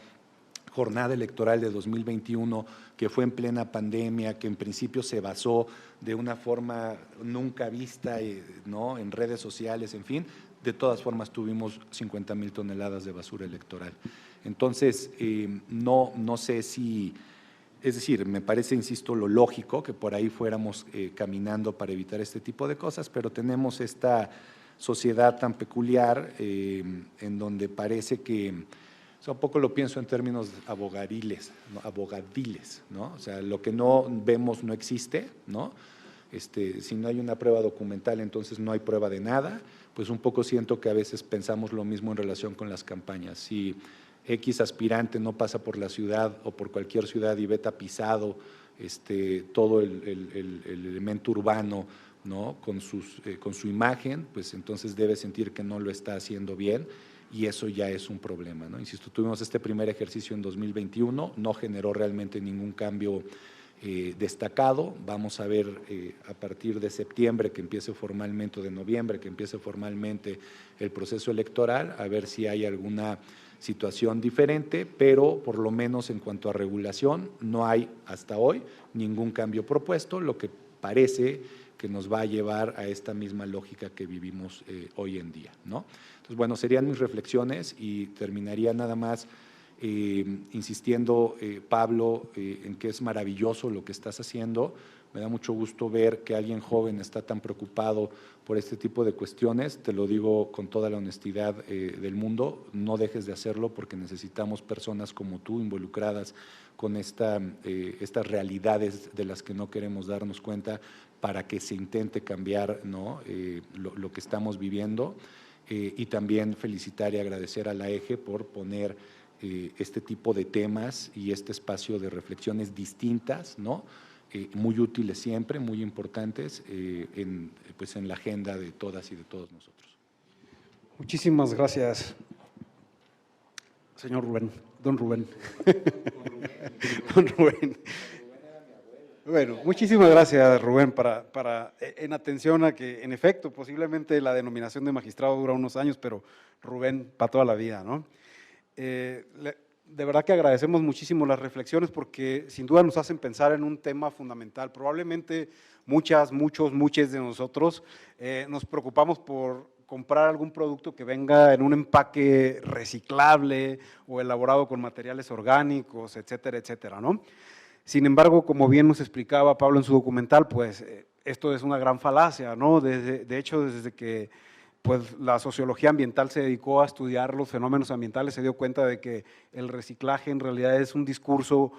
Speaker 11: jornada electoral de 2021, que fue en plena pandemia, que en principio se basó de una forma nunca vista, ¿no? En redes sociales, en fin, de todas formas tuvimos 50,000 toneladas de basura electoral. Entonces, no sé si, es decir, me parece, insisto, lo lógico que por ahí fuéramos caminando para evitar este tipo de cosas, pero tenemos esta sociedad tan peculiar en donde parece que, o sea, un poco lo pienso en términos abogadiles, ¿no? O sea, lo que no vemos no existe, ¿no? Si no hay una prueba documental, entonces no hay prueba de nada. Pues un poco siento que a veces pensamos lo mismo en relación con las campañas. Si X aspirante no pasa por la ciudad o por cualquier ciudad y ve tapizado todo el elemento urbano, ¿no? Con su imagen, pues entonces debe sentir que no lo está haciendo bien, y eso ya es un problema, ¿no? Insisto, tuvimos este primer ejercicio en 2021, no generó realmente ningún cambio destacado. Vamos a ver a partir de septiembre que empiece formalmente, o de noviembre que empiece formalmente el proceso electoral, a ver si hay alguna situación diferente, pero por lo menos en cuanto a regulación no hay hasta hoy ningún cambio propuesto, lo que parece que nos va a llevar a esta misma lógica que vivimos hoy en día, ¿no? Entonces, bueno, serían mis reflexiones, y terminaría nada más insistiendo, Pablo, en que es maravilloso lo que estás haciendo. Me da mucho gusto ver que alguien joven está tan preocupado por este tipo de cuestiones. Te lo digo con toda la honestidad del mundo, no dejes de hacerlo, porque necesitamos personas como tú involucradas con estas realidades de las que no queremos darnos cuenta, para que se intente cambiar, ¿no? Lo que estamos viviendo. Y también felicitar y agradecer a la EGE por poner este tipo de temas y este espacio de reflexiones distintas, ¿no? Muy útiles siempre, muy importantes en la agenda de todas y de todos nosotros.
Speaker 1: Muchísimas gracias, señor Rubén, don Rubén. Don Rubén. Bueno, muchísimas gracias, Rubén, en atención a que, en efecto, posiblemente la denominación de magistrado dura unos años, pero Rubén para toda la vida, ¿no? De verdad que agradecemos muchísimo las reflexiones, porque sin duda nos hacen pensar en un tema fundamental. Probablemente muchos de nosotros nos preocupamos por comprar algún producto que venga en un empaque reciclable o elaborado con materiales orgánicos, etcétera, etcétera, ¿no? Sin embargo, como bien nos explicaba Pablo en su documental, pues esto es una gran falacia, ¿no? De hecho, desde que pues, la sociología ambiental se dedicó a estudiar los fenómenos ambientales, se dio cuenta de que el reciclaje en realidad es un discurso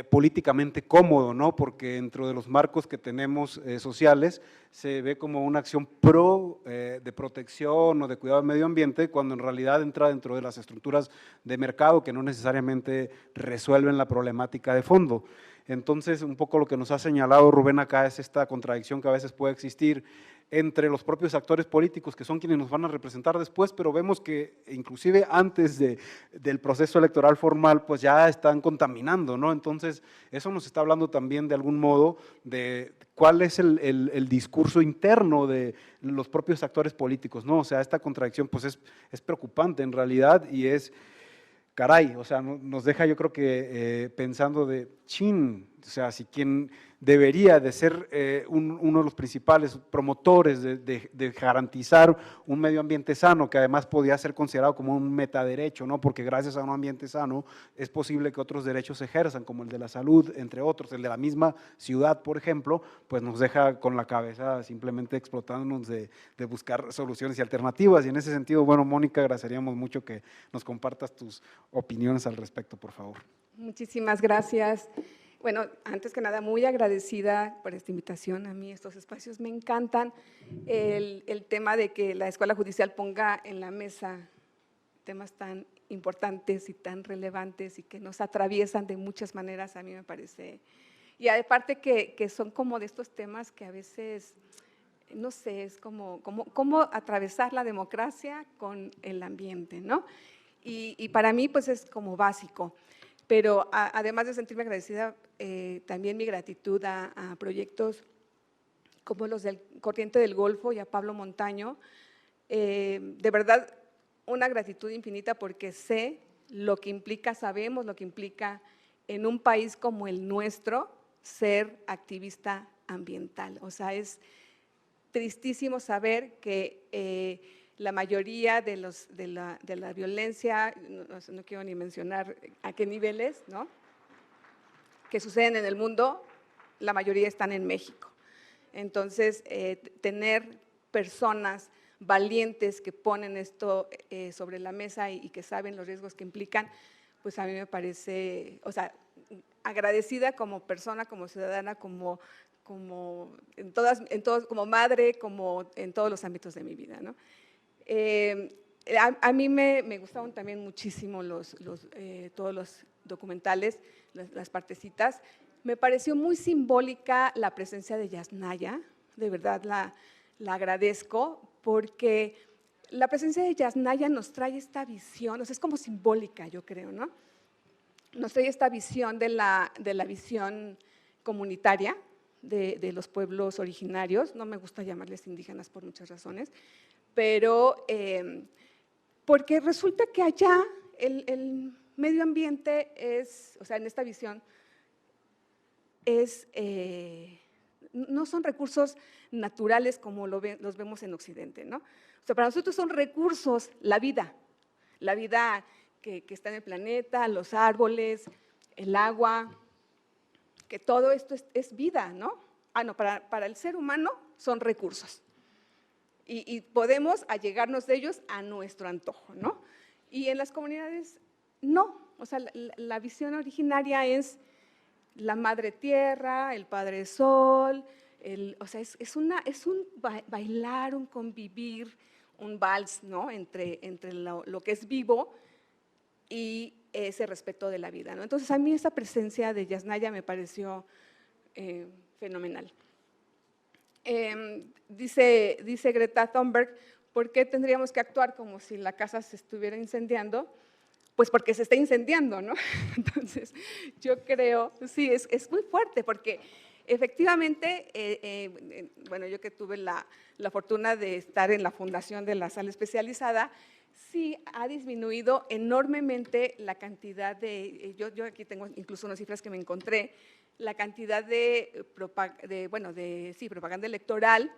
Speaker 1: políticamente cómodo, ¿no? Porque dentro de los marcos que tenemos sociales se ve como una acción de protección o de cuidado del medio ambiente, cuando en realidad entra dentro de las estructuras de mercado que no necesariamente resuelven la problemática de fondo. Entonces, un poco lo que nos ha señalado Rubén acá es esta contradicción que a veces puede existir entre los propios actores políticos, que son quienes nos van a representar después, pero vemos que inclusive antes del proceso electoral formal, pues ya están contaminando, ¿no? Entonces, eso nos está hablando también de algún modo de cuál es el discurso interno de los propios actores políticos, ¿no? O sea, esta contradicción pues es preocupante en realidad y es, caray, o sea, nos deja yo creo que pensando de, chin, o sea, si quien debería de ser uno de los principales promotores de garantizar un medio ambiente sano, que además podía ser considerado como un metaderecho, ¿no? Porque gracias a un ambiente sano es posible que otros derechos se ejerzan, como el de la salud, entre otros, el de la misma ciudad, por ejemplo, pues nos deja con la cabeza simplemente explotándonos de buscar soluciones y alternativas. Y en ese sentido, bueno, Mónica, agradeceríamos mucho que nos compartas tus opiniones al respecto, por favor.
Speaker 12: Muchísimas gracias. Bueno, antes que nada, muy agradecida por esta invitación. A mí estos espacios me encantan. El tema de que la Escuela Judicial ponga en la mesa temas tan importantes y tan relevantes y que nos atraviesan de muchas maneras, a mí me parece. Y aparte que son como de estos temas que a veces, no sé, es como atravesar la democracia con el ambiente, ¿no? Y para mí, pues es como básico. Pero además de sentirme agradecida, también mi gratitud a proyectos como los del Corriente del Golfo y a Pablo Montaño. De verdad, una gratitud infinita porque sé lo que implica, sabemos lo que implica en un país como el nuestro ser activista ambiental. O sea, es tristísimo saber que la mayoría de la violencia, no quiero ni mencionar a qué niveles, ¿no?, que suceden en el mundo, la mayoría están en México. Entonces, tener personas valientes que ponen esto sobre la mesa y que saben los riesgos que implican, pues a mí me parece, o sea, agradecida como persona, como ciudadana, como como madre, como en todos los ámbitos de mi vida, ¿no? A mí me gustaron también muchísimo todos los documentales, las partecitas. Me pareció muy simbólica la presencia de Yasnaya, de verdad la agradezco, porque la presencia de Yasnaya nos trae esta visión, o sea, es como simbólica, yo creo, ¿no? Nos trae esta visión de la visión comunitaria de los pueblos originarios. No me gusta llamarles indígenas por muchas razones, pero porque resulta que allá el medio ambiente es, o sea, en esta visión, no son recursos naturales como los vemos en Occidente, ¿no? O sea, para nosotros son recursos, la vida que está en el planeta, los árboles, el agua, que todo esto es vida, ¿no? No, para el ser humano son recursos. Y podemos allegarnos de ellos a nuestro antojo, ¿no? Y en las comunidades, no. O sea, la visión originaria es la madre tierra, el padre sol, o sea, es un bailar, un convivir, un vals, ¿no?, entre lo que es vivo y ese respeto de la vida, ¿no? Entonces, a mí esa presencia de Yasnaya me pareció fenomenal. Dice Greta Thunberg, ¿por qué tendríamos que actuar como si la casa se estuviera incendiando? Pues porque se está incendiando, ¿no? Entonces, yo creo, sí, es muy fuerte porque efectivamente, bueno, yo que tuve la fortuna de estar en la fundación de la sala especializada, sí ha disminuido enormemente la cantidad de, yo aquí tengo incluso unas cifras que me encontré, la cantidad de propaganda electoral,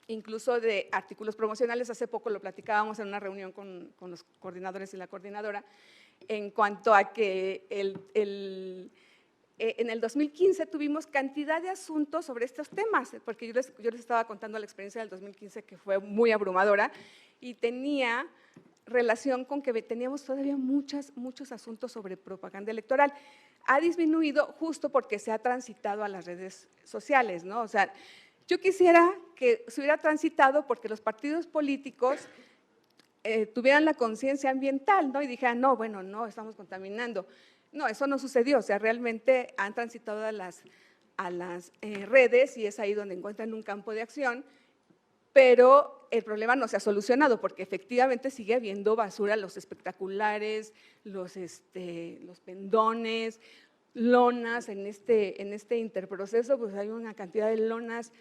Speaker 12: incluso de artículos promocionales. Hace poco lo platicábamos en una reunión con los coordinadores y la coordinadora, en cuanto a que en el 2015 tuvimos cantidad de asuntos sobre estos temas, porque yo les estaba contando la experiencia del 2015 que fue muy abrumadora y tenía relación con que teníamos todavía muchos asuntos sobre propaganda electoral. Ha disminuido justo porque se ha transitado a las redes sociales, ¿no? O sea, yo quisiera que se hubiera transitado porque los partidos políticos tuvieran la conciencia ambiental, ¿no? Y dijeran, no, bueno, no, estamos contaminando. No, eso no sucedió, o sea, realmente han transitado a las redes y es ahí donde encuentran un campo de acción pero el problema no se ha solucionado porque efectivamente sigue habiendo basura, los espectaculares, los pendones, lonas en este interproceso, pues hay una cantidad de lonas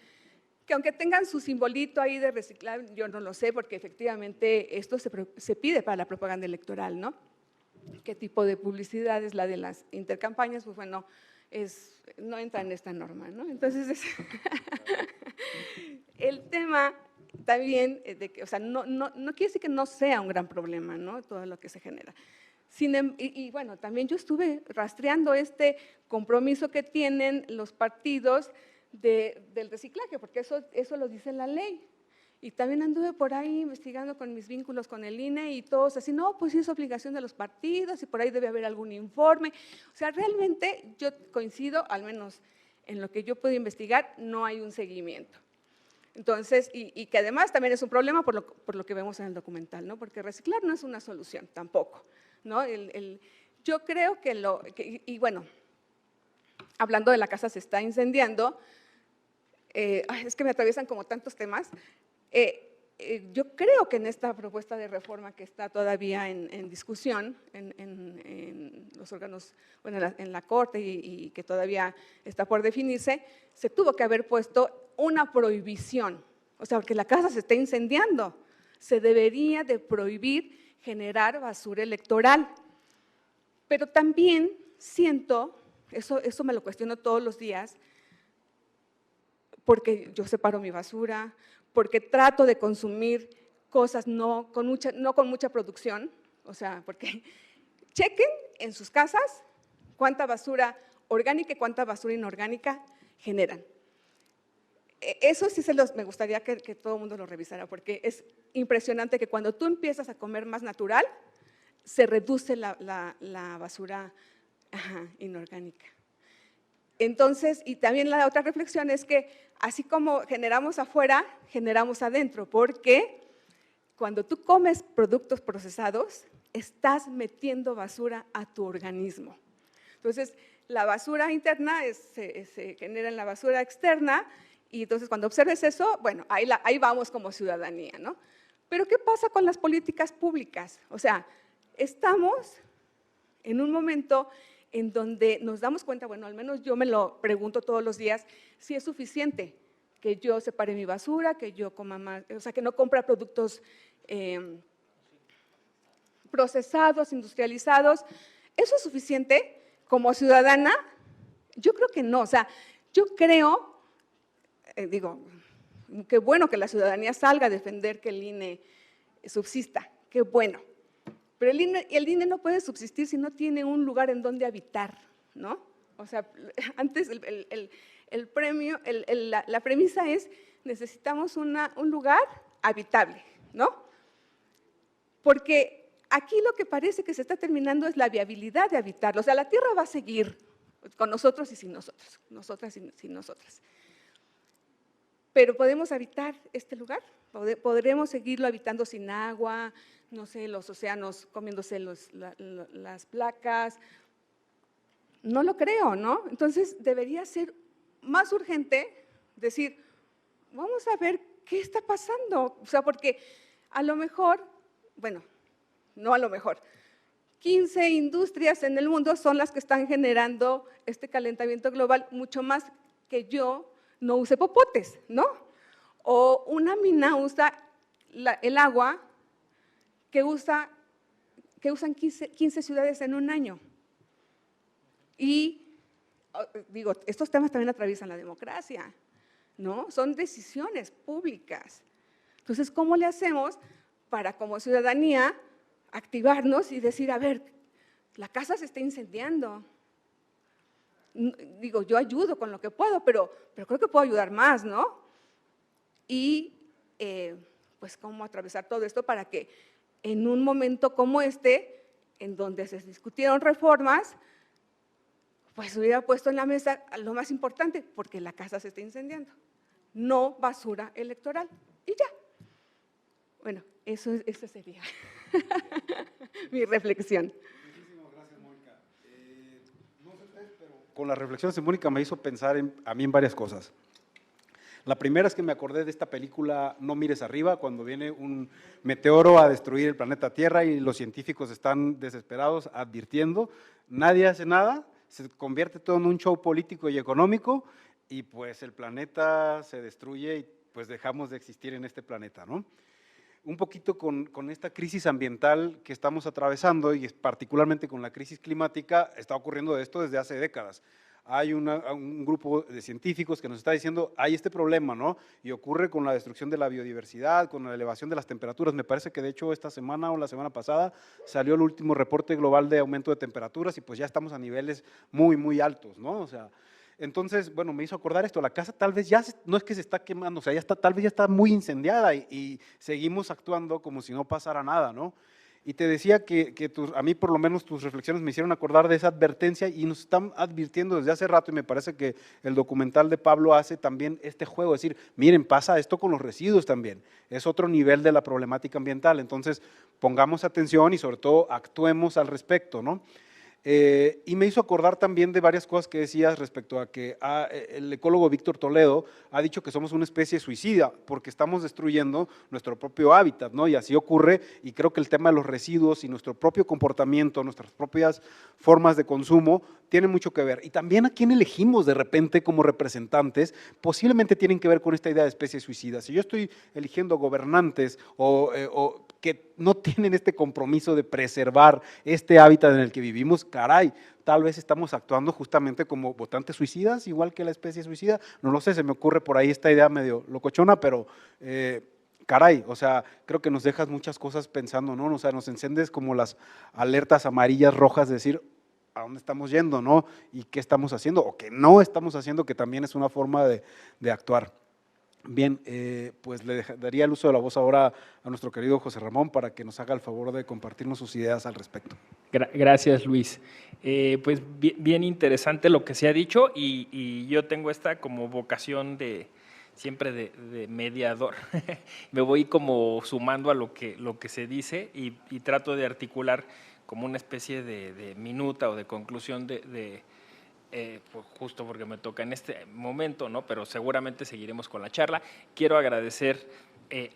Speaker 12: que aunque tengan su simbolito ahí de reciclar, yo no lo sé, porque efectivamente esto se pide para la propaganda electoral, ¿no? ¿Qué tipo de publicidad es la de las intercampañas? Pues bueno, no entra en esta norma, ¿no? Entonces, el tema también, o sea, no quiere decir que no sea un gran problema, ¿no? Todo lo que se genera. Y bueno, también yo estuve rastreando este compromiso que tienen los partidos del reciclaje, porque eso lo dice la ley. Y también anduve por ahí investigando con mis vínculos con el INE y todos así, no, pues sí es obligación de los partidos y por ahí debe haber algún informe. O sea, realmente yo coincido, al menos en lo que yo puedo investigar, no hay un seguimiento. Entonces, y que además también es un problema por lo que vemos en el documental, ¿no? Porque reciclar no es una solución tampoco, ¿no? Yo creo y bueno, hablando de la casa se está incendiando, es que me atraviesan como tantos temas. Yo creo que en esta propuesta de reforma que está todavía en discusión en los órganos, bueno, en la Corte y que todavía está por definirse, se tuvo que haber puesto una prohibición, o sea, porque la casa se está incendiando, se debería de prohibir generar basura electoral. Pero también siento, eso me lo cuestiono todos los días, porque yo separo mi basura, porque trato de consumir cosas no con mucha producción, o sea, porque chequen en sus casas cuánta basura orgánica y cuánta basura inorgánica generan. Eso sí me gustaría que todo el mundo lo revisara, porque es impresionante que cuando tú empiezas a comer más natural, se reduce la basura inorgánica. Entonces, y también la otra reflexión es que así como generamos afuera, generamos adentro, porque cuando tú comes productos procesados, estás metiendo basura a tu organismo. Entonces, la basura interna se genera en la basura externa, y entonces cuando observes eso, bueno, ahí vamos como ciudadanía, ¿no? Pero ¿qué pasa con las políticas públicas? O sea, estamos en un momento en donde nos damos cuenta, bueno, al menos yo me lo pregunto todos los días, si es suficiente que yo separe mi basura, que yo coma más, o sea, que no compre productos procesados, industrializados. ¿Eso es suficiente como ciudadana? Yo creo que no, o sea, yo creo, digo, qué bueno que la ciudadanía salga a defender que el INE subsista, qué bueno. Pero el INE no puede subsistir si no tiene un lugar en donde habitar, ¿no? O sea, antes la premisa es, necesitamos un lugar habitable, ¿no? Porque aquí lo que parece que se está terminando es la viabilidad de habitarlo. O sea, la tierra va a seguir con nosotros y sin nosotros, nosotras y sin nosotras. Pero ¿podemos habitar este lugar? ¿Podremos seguirlo habitando sin agua? No sé, los océanos comiéndose las placas. No lo creo, ¿no? Entonces, debería ser más urgente decir, vamos a ver qué está pasando. O sea, porque a lo mejor, bueno, no a lo mejor, 15 industrias en el mundo son las que están generando este calentamiento global, mucho más que yo no use popotes, ¿no? O una mina usa el agua que usan 15 ciudades en un año. Y, digo, estos temas también atraviesan la democracia, ¿no? Son decisiones públicas. Entonces, ¿cómo le hacemos para, como ciudadanía, activarnos y decir, a ver, la casa se está incendiando? Digo, yo ayudo con lo que puedo, pero creo que puedo ayudar más, ¿no? Y, pues, cómo atravesar todo esto para que en un momento como este, en donde se discutieron reformas, pues hubiera puesto en la mesa lo más importante, porque la casa se está incendiando, no basura electoral, y ya. Bueno, esa sería mi reflexión.
Speaker 1: Muchísimas gracias, Mónica. No sé ustedes, pero con las reflexiones de Mónica me hizo pensar a mí en varias cosas. La primera es que me acordé de esta película No mires arriba, cuando viene un meteoro a destruir el planeta Tierra y los científicos están desesperados advirtiendo, nadie hace nada, se convierte todo en un show político y económico y pues el planeta se destruye y pues dejamos de existir en este planeta, ¿no? Un poquito con esta crisis ambiental que estamos atravesando y particularmente con la crisis climática, está ocurriendo esto desde hace décadas. Hay un grupo de científicos que nos está diciendo, hay este problema, ¿no? Y ocurre con la destrucción de la biodiversidad, con la elevación de las temperaturas. Me parece que de hecho esta semana o la semana pasada salió el último reporte global de aumento de temperaturas y pues ya estamos a niveles muy, muy altos, ¿no? O sea, entonces, bueno, me hizo acordar esto, la casa tal vez ya, no es que se está quemando, o sea, ya está, tal vez ya está muy incendiada y seguimos actuando como si no pasara nada, ¿no? Y te decía que a mí por lo menos tus reflexiones me hicieron acordar de esa advertencia y nos están advirtiendo desde hace rato y me parece que el documental de Pablo hace también este juego, es decir, miren, pasa esto con los residuos también, es otro nivel de la problemática ambiental, entonces pongamos atención y sobre todo actuemos al respecto, ¿no? Y me hizo acordar también de varias cosas que decías respecto a que el ecólogo Víctor Toledo ha dicho que somos una especie suicida porque estamos destruyendo nuestro propio hábitat, ¿no? Y así ocurre, y creo que el tema de los residuos y nuestro propio comportamiento, nuestras propias formas de consumo, tienen mucho que ver. Y también a quién elegimos de repente como representantes, posiblemente tienen que ver con esta idea de especie suicida. Si yo estoy eligiendo gobernantes o que no tienen este compromiso de preservar este hábitat en el que vivimos, caray, tal vez estamos actuando justamente como votantes suicidas, igual que la especie suicida, no lo sé, se me ocurre por ahí esta idea medio locochona, pero caray, o sea, creo que nos dejas muchas cosas pensando, ¿no? O sea, nos encendes como las alertas amarillas, rojas, de decir, ¿a dónde estamos yendo, no? ¿Y qué estamos haciendo? O qué no estamos haciendo, que también es una forma de actuar. Bien, pues le daría el uso de la voz ahora a nuestro querido José Ramón para que nos haga el favor de compartirnos sus ideas al respecto.
Speaker 13: Gracias, Luis. Pues bien interesante lo que se ha dicho y yo tengo esta como vocación siempre de mediador. Me voy como sumando a lo que se dice y trato de articular como una especie de minuta o de conclusión pues justo porque me toca en este momento, ¿no? Pero seguramente seguiremos con la charla. Quiero agradecer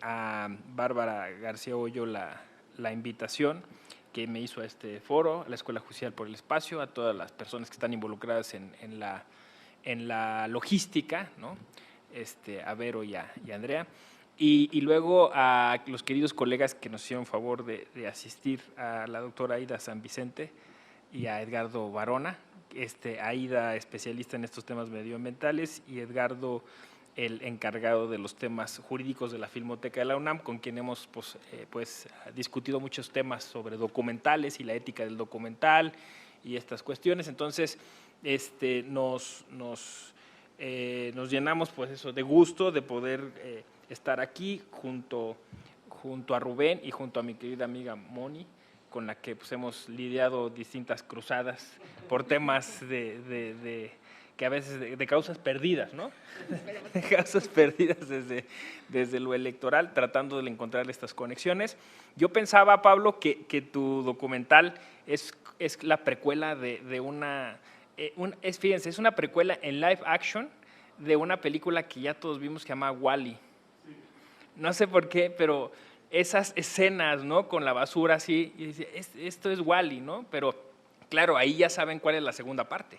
Speaker 13: a Bárbara García Hoyo la invitación que me hizo a este foro, a la Escuela Judicial por el Espacio, a todas las personas que están involucradas en la logística, ¿no? A Vero y a Andrea. Y luego a los queridos colegas que nos hicieron favor de asistir, a la doctora Aida San Vicente y a Edgardo Barona, Aida especialista en estos temas medioambientales y Edgardo el encargado de los temas jurídicos de la Filmoteca de la UNAM, con quien hemos discutido muchos temas sobre documentales y la ética del documental y estas cuestiones. Entonces, nos llenamos pues eso de gusto de poder estar aquí junto a Rubén y junto a mi querida amiga Moni, con la que pues, hemos lidiado distintas cruzadas por temas que a veces de causas perdidas, ¿no? De causas perdidas desde lo electoral, tratando de encontrar estas conexiones. Yo pensaba, Pablo, que tu documental es la precuela de fíjense, es una precuela en live action de una película que ya todos vimos que se llama Wall-E. No sé por qué, pero esas escenas, ¿no? Con la basura así, y dice, esto es Wall-E, ¿no? Pero claro, ahí ya saben cuál es la segunda parte.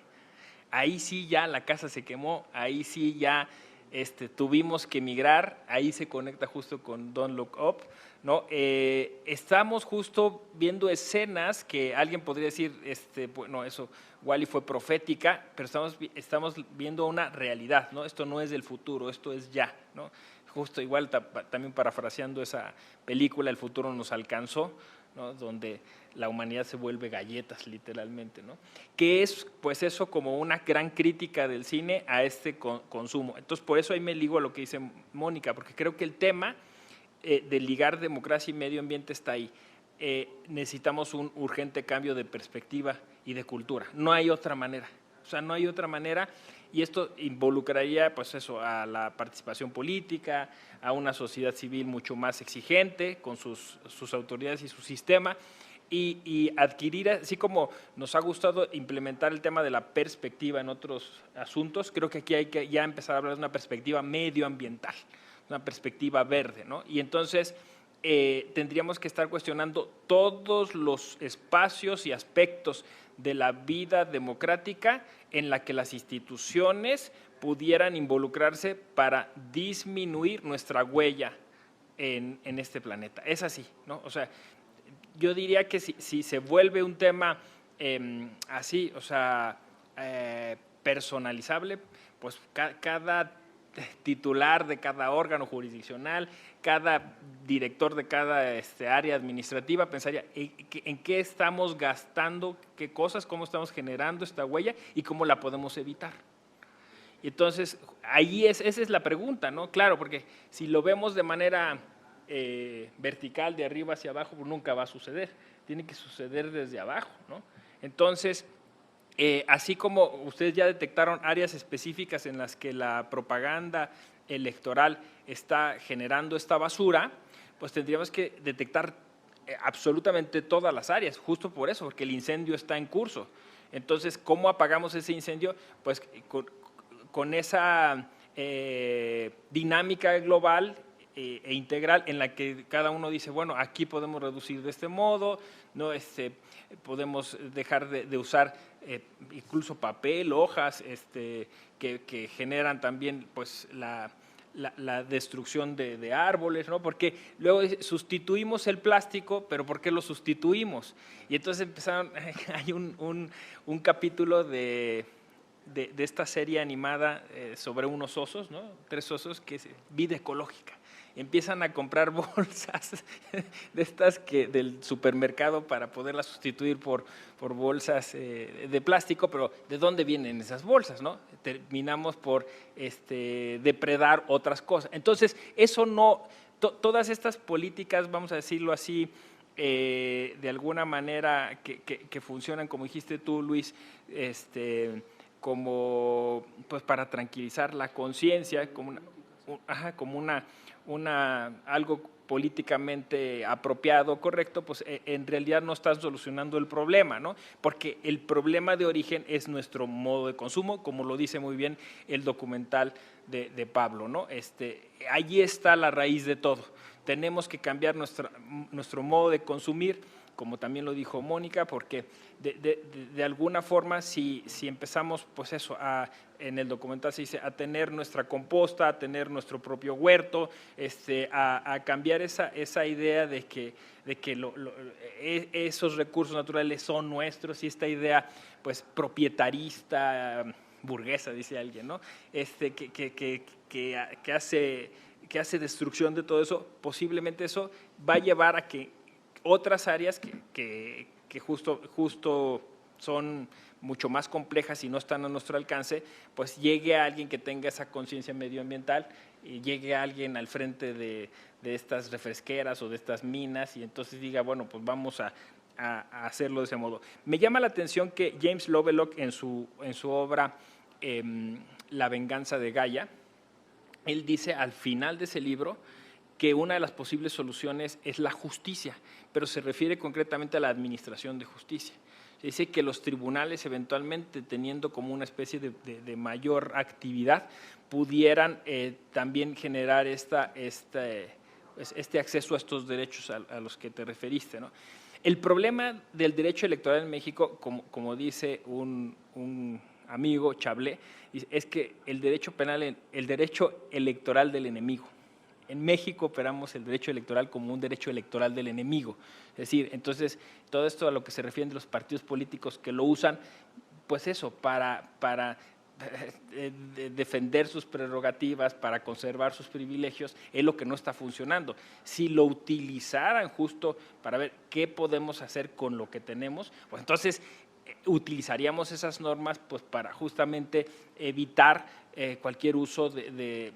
Speaker 13: Ahí sí ya la casa se quemó, ahí sí ya tuvimos que emigrar, ahí se conecta justo con Don't Look Up, ¿no? Estamos justo viendo escenas que alguien podría decir, bueno, eso, Wall-E fue profética, pero estamos viendo una realidad, ¿no? Esto no es del futuro, esto es ya, ¿no? Justo igual también parafraseando esa película, El futuro nos alcanzó, ¿no? Donde la humanidad se vuelve galletas literalmente, ¿no? Que es pues eso como una gran crítica del cine a este consumo. Entonces por eso ahí me ligo a lo que dice Mónica, porque creo que el tema de ligar democracia y medio ambiente está ahí. Necesitamos un urgente cambio de perspectiva y de cultura, no hay otra manera, o sea, no hay otra manera. Y esto involucraría pues eso, a la participación política, a una sociedad civil mucho más exigente con sus autoridades y su sistema, y adquirir, así como nos ha gustado implementar el tema de la perspectiva en otros asuntos, creo que aquí hay que ya empezar a hablar de una perspectiva medioambiental, una perspectiva verde, ¿no? Y entonces tendríamos que estar cuestionando todos los espacios y aspectos de la vida democrática en la que las instituciones pudieran involucrarse para disminuir nuestra huella en este planeta. Es así, ¿no? O sea, yo diría que si se vuelve un tema así, o sea, personalizable, pues cada titular de cada órgano jurisdiccional, cada director de cada área administrativa pensaría en qué estamos gastando, qué cosas, cómo estamos generando esta huella y cómo la podemos evitar. Y entonces, ahí esa es la pregunta, ¿no? Claro, porque si lo vemos de manera vertical, de arriba hacia abajo, pues nunca va a suceder. Tiene que suceder desde abajo, ¿no? Entonces, así como ustedes ya detectaron áreas específicas en las que la propaganda electoral está generando esta basura, pues tendríamos que detectar absolutamente todas las áreas, justo por eso, porque el incendio está en curso. Entonces, ¿cómo apagamos ese incendio? Pues con esa dinámica global e integral en la que cada uno dice, bueno, aquí podemos reducir de este modo, no podemos dejar de usar incluso papel, hojas que generan también pues la destrucción de árboles, ¿no? Porque luego sustituimos el plástico, pero ¿por qué lo sustituimos? Y entonces empezaron, hay un capítulo de esta serie animada sobre unos osos, ¿no? 3 osos, que es vida ecológica. Empiezan a comprar bolsas de estas del supermercado para poderlas sustituir por bolsas de plástico, pero ¿de dónde vienen esas bolsas, no? Terminamos por depredar otras cosas. Entonces, eso no, todas estas políticas, vamos a decirlo así, de alguna manera que funcionan, como dijiste tú, Luis, como pues para tranquilizar la conciencia, como algo políticamente apropiado, correcto, pues en realidad no están solucionando el problema, ¿no? Porque el problema de origen es nuestro modo de consumo, como lo dice muy bien el documental de Pablo, ¿no? Allí está la raíz de todo. Tenemos que cambiar nuestro modo de consumir, como también lo dijo Mónica, porque de alguna forma si empezamos, pues eso, en el documental se dice, a tener nuestra composta, a tener nuestro propio huerto, a cambiar esa idea de que esos recursos naturales son nuestros, y esta idea pues propietarista, burguesa, dice alguien, ¿no? Que hace destrucción de todo eso, posiblemente eso va a llevar a que otras áreas que justo son mucho más complejas y no están a nuestro alcance, pues llegue a alguien que tenga esa conciencia medioambiental y llegue a alguien al frente de estas refresqueras o de estas minas y entonces diga, bueno, pues vamos a hacerlo de ese modo. Me llama la atención que James Lovelock en su obra La venganza de Gaia, él dice al final de ese libro que una de las posibles soluciones es la justicia, pero se refiere concretamente a la administración de justicia. Se dice que los tribunales eventualmente, teniendo como una especie de mayor actividad, pudieran también generar este acceso a estos derechos a los que te referiste, ¿no? El problema del derecho electoral en México, como dice un amigo, Chablé, es que el derecho penal, el derecho electoral del enemigo. En México operamos el derecho electoral como un derecho electoral del enemigo. Es decir, entonces, todo esto a lo que se refieren de los partidos políticos que lo usan, pues eso, para defender sus prerrogativas, para conservar sus privilegios, es lo que no está funcionando. Si lo utilizaran justo para ver qué podemos hacer con lo que tenemos, pues entonces utilizaríamos esas normas pues para justamente evitar cualquier uso de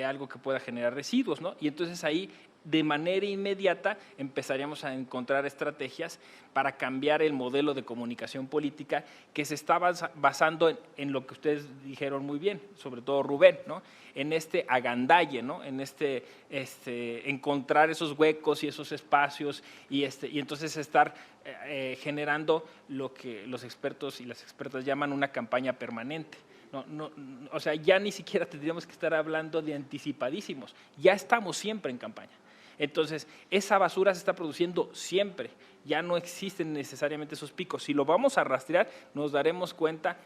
Speaker 13: algo que pueda generar residuos, ¿no? Y entonces ahí de manera inmediata empezaríamos a encontrar estrategias para cambiar el modelo de comunicación política que se está basando en lo que ustedes dijeron muy bien, sobre todo Rubén, ¿no? En este agandalle, ¿no? En encontrar esos huecos y esos espacios y entonces estar generando lo que los expertos y las expertas llaman una campaña permanente. O sea, ya ni siquiera tendríamos que estar hablando de anticipadísimos, ya estamos siempre en campaña. Entonces, esa basura se está produciendo siempre, ya no existen necesariamente esos picos. Si lo vamos a rastrear, nos daremos cuenta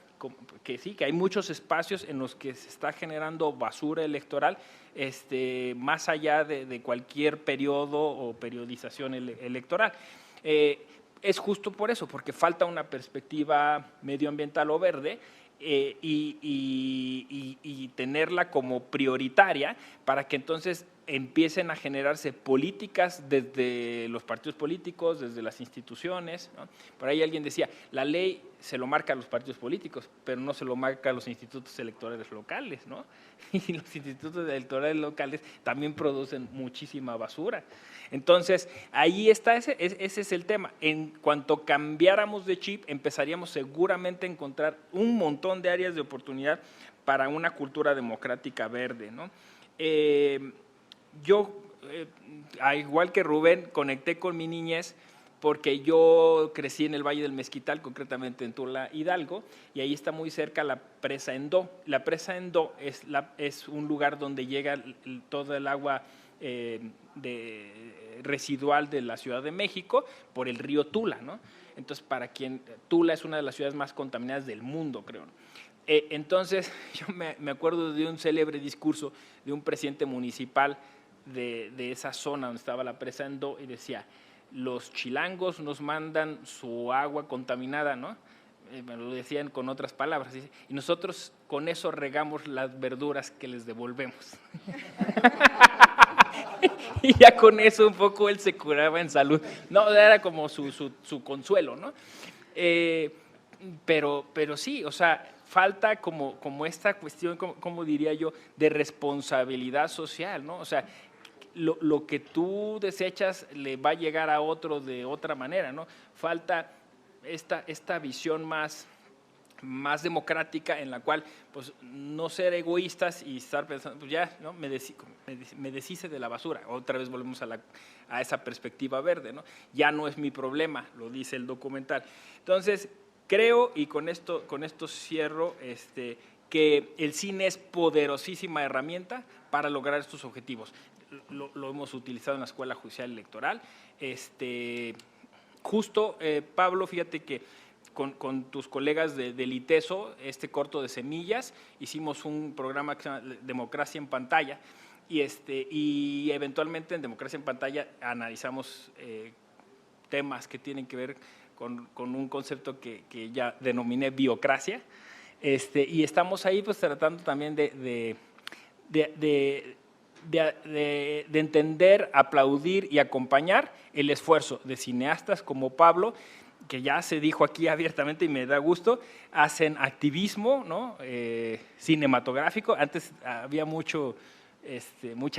Speaker 13: que sí, que hay muchos espacios en los que se está generando basura electoral, más allá de cualquier periodo o periodización electoral. Es justo por eso, porque falta una perspectiva medioambiental o verde, y tenerla como prioritaria para que entonces empiecen a generarse políticas desde los partidos políticos, desde las instituciones, ¿no? Por ahí alguien decía, la ley se lo marca a los partidos políticos, pero no se lo marca a los institutos electorales locales, ¿no? Y los institutos electorales locales también producen muchísima basura. Entonces, ahí está, ese es el tema. En cuanto cambiáramos de chip, empezaríamos seguramente a encontrar un montón de áreas de oportunidad para una cultura democrática verde, ¿no? Yo, igual que Rubén, conecté con mi niñez porque yo crecí en el Valle del Mezquital, concretamente en Tula, Hidalgo, y ahí está muy cerca la presa Endó. La presa Endó es un lugar donde llega todo el agua residual de la Ciudad de México por el río Tula, ¿no? Entonces, Tula es una de las ciudades más contaminadas del mundo, creo, ¿no? Entonces, yo me acuerdo de un célebre discurso de un presidente municipal de esa zona donde estaba la presa Endó y decía, los chilangos nos mandan su agua contaminada, ¿no? Me lo decían con otras palabras, y nosotros con eso regamos las verduras que les devolvemos. Y ya con eso un poco él se curaba en salud. No, era como su consuelo, ¿no? Pero sí, o sea, falta como esta cuestión, como diría yo, de responsabilidad social, ¿no? O sea, lo que tú desechas le va a llegar a otro de otra manera, ¿no? Falta esta visión más democrática en la cual pues no ser egoístas y estar pensando, pues ya, ¿no? me deshice de la basura. Otra vez volvemos a esa perspectiva verde, ¿no? Ya no es mi problema, lo dice el documental. Entonces, creo, y con esto cierro, que el cine es poderosísima herramienta para lograr estos objetivos. Lo hemos utilizado en la Escuela Judicial Electoral. Justo, Pablo, fíjate que con tus colegas del ITESO, corto de semillas, hicimos un programa que se llama Democracia en Pantalla, y eventualmente en Democracia en Pantalla analizamos temas que tienen que ver con un concepto que ya denominé biocracia, y estamos ahí pues tratando también de entender, aplaudir y acompañar el esfuerzo de cineastas como Pablo, que ya se dijo aquí abiertamente y me da gusto, hacen activismo, ¿no? Cinematográfico. Antes había mucha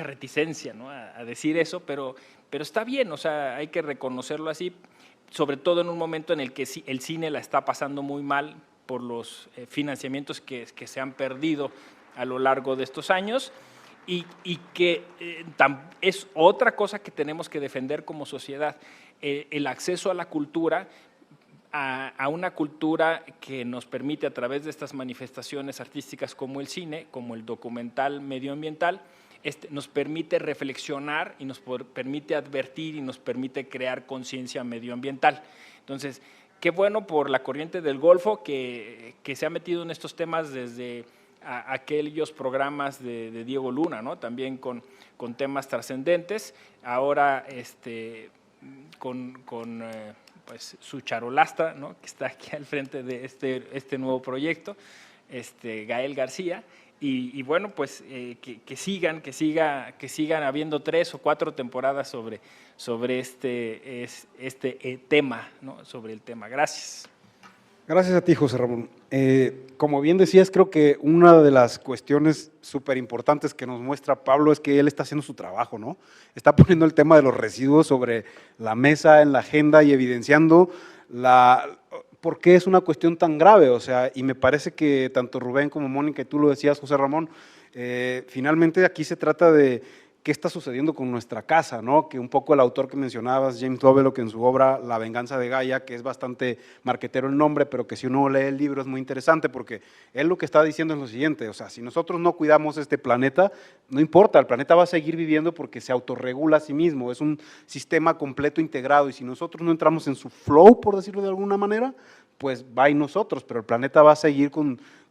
Speaker 13: reticencia, ¿no? a decir eso, pero está bien, o sea, hay que reconocerlo así, sobre todo en un momento en el que el cine la está pasando muy mal por los financiamientos que se han perdido a lo largo de estos años, y que es otra cosa que tenemos que defender como sociedad, el acceso a la cultura, a una cultura que nos permite a través de estas manifestaciones artísticas como el cine, como el documental medioambiental, nos permite reflexionar y nos permite advertir y nos permite crear conciencia medioambiental. Entonces, qué bueno por la corriente del Golfo que se ha metido en estos temas desde aquellos programas de Diego Luna, ¿no? También con temas trascendentes, ahora con pues, su charolastra, ¿no? Que está aquí al frente de este nuevo proyecto, Gael García, y bueno, pues que sigan habiendo 3 o 4 temporadas sobre este tema, ¿no? Sobre el tema. Gracias.
Speaker 1: Gracias a ti, José Ramón. Como bien decías, creo que una de las cuestiones súper importantes que nos muestra Pablo es que él está haciendo su trabajo, ¿no? Está poniendo el tema de los residuos sobre la mesa, en la agenda y evidenciando por qué es una cuestión tan grave. O sea, y me parece que tanto Rubén como Mónica, y tú lo decías, José Ramón, finalmente aquí se trata de qué está sucediendo con nuestra casa, ¿no? Que un poco el autor que mencionabas, James Lovelock, en su obra La venganza de Gaia, que es bastante marquetero el nombre, pero que si uno lee el libro es muy interesante, porque él lo que está diciendo es lo siguiente: o sea, si nosotros no cuidamos este planeta, no importa, el planeta va a seguir viviendo porque se autorregula a sí mismo, es un sistema completo integrado, y si nosotros no entramos en su flow, por decirlo de alguna manera, pues va y nosotros, pero el planeta va a seguir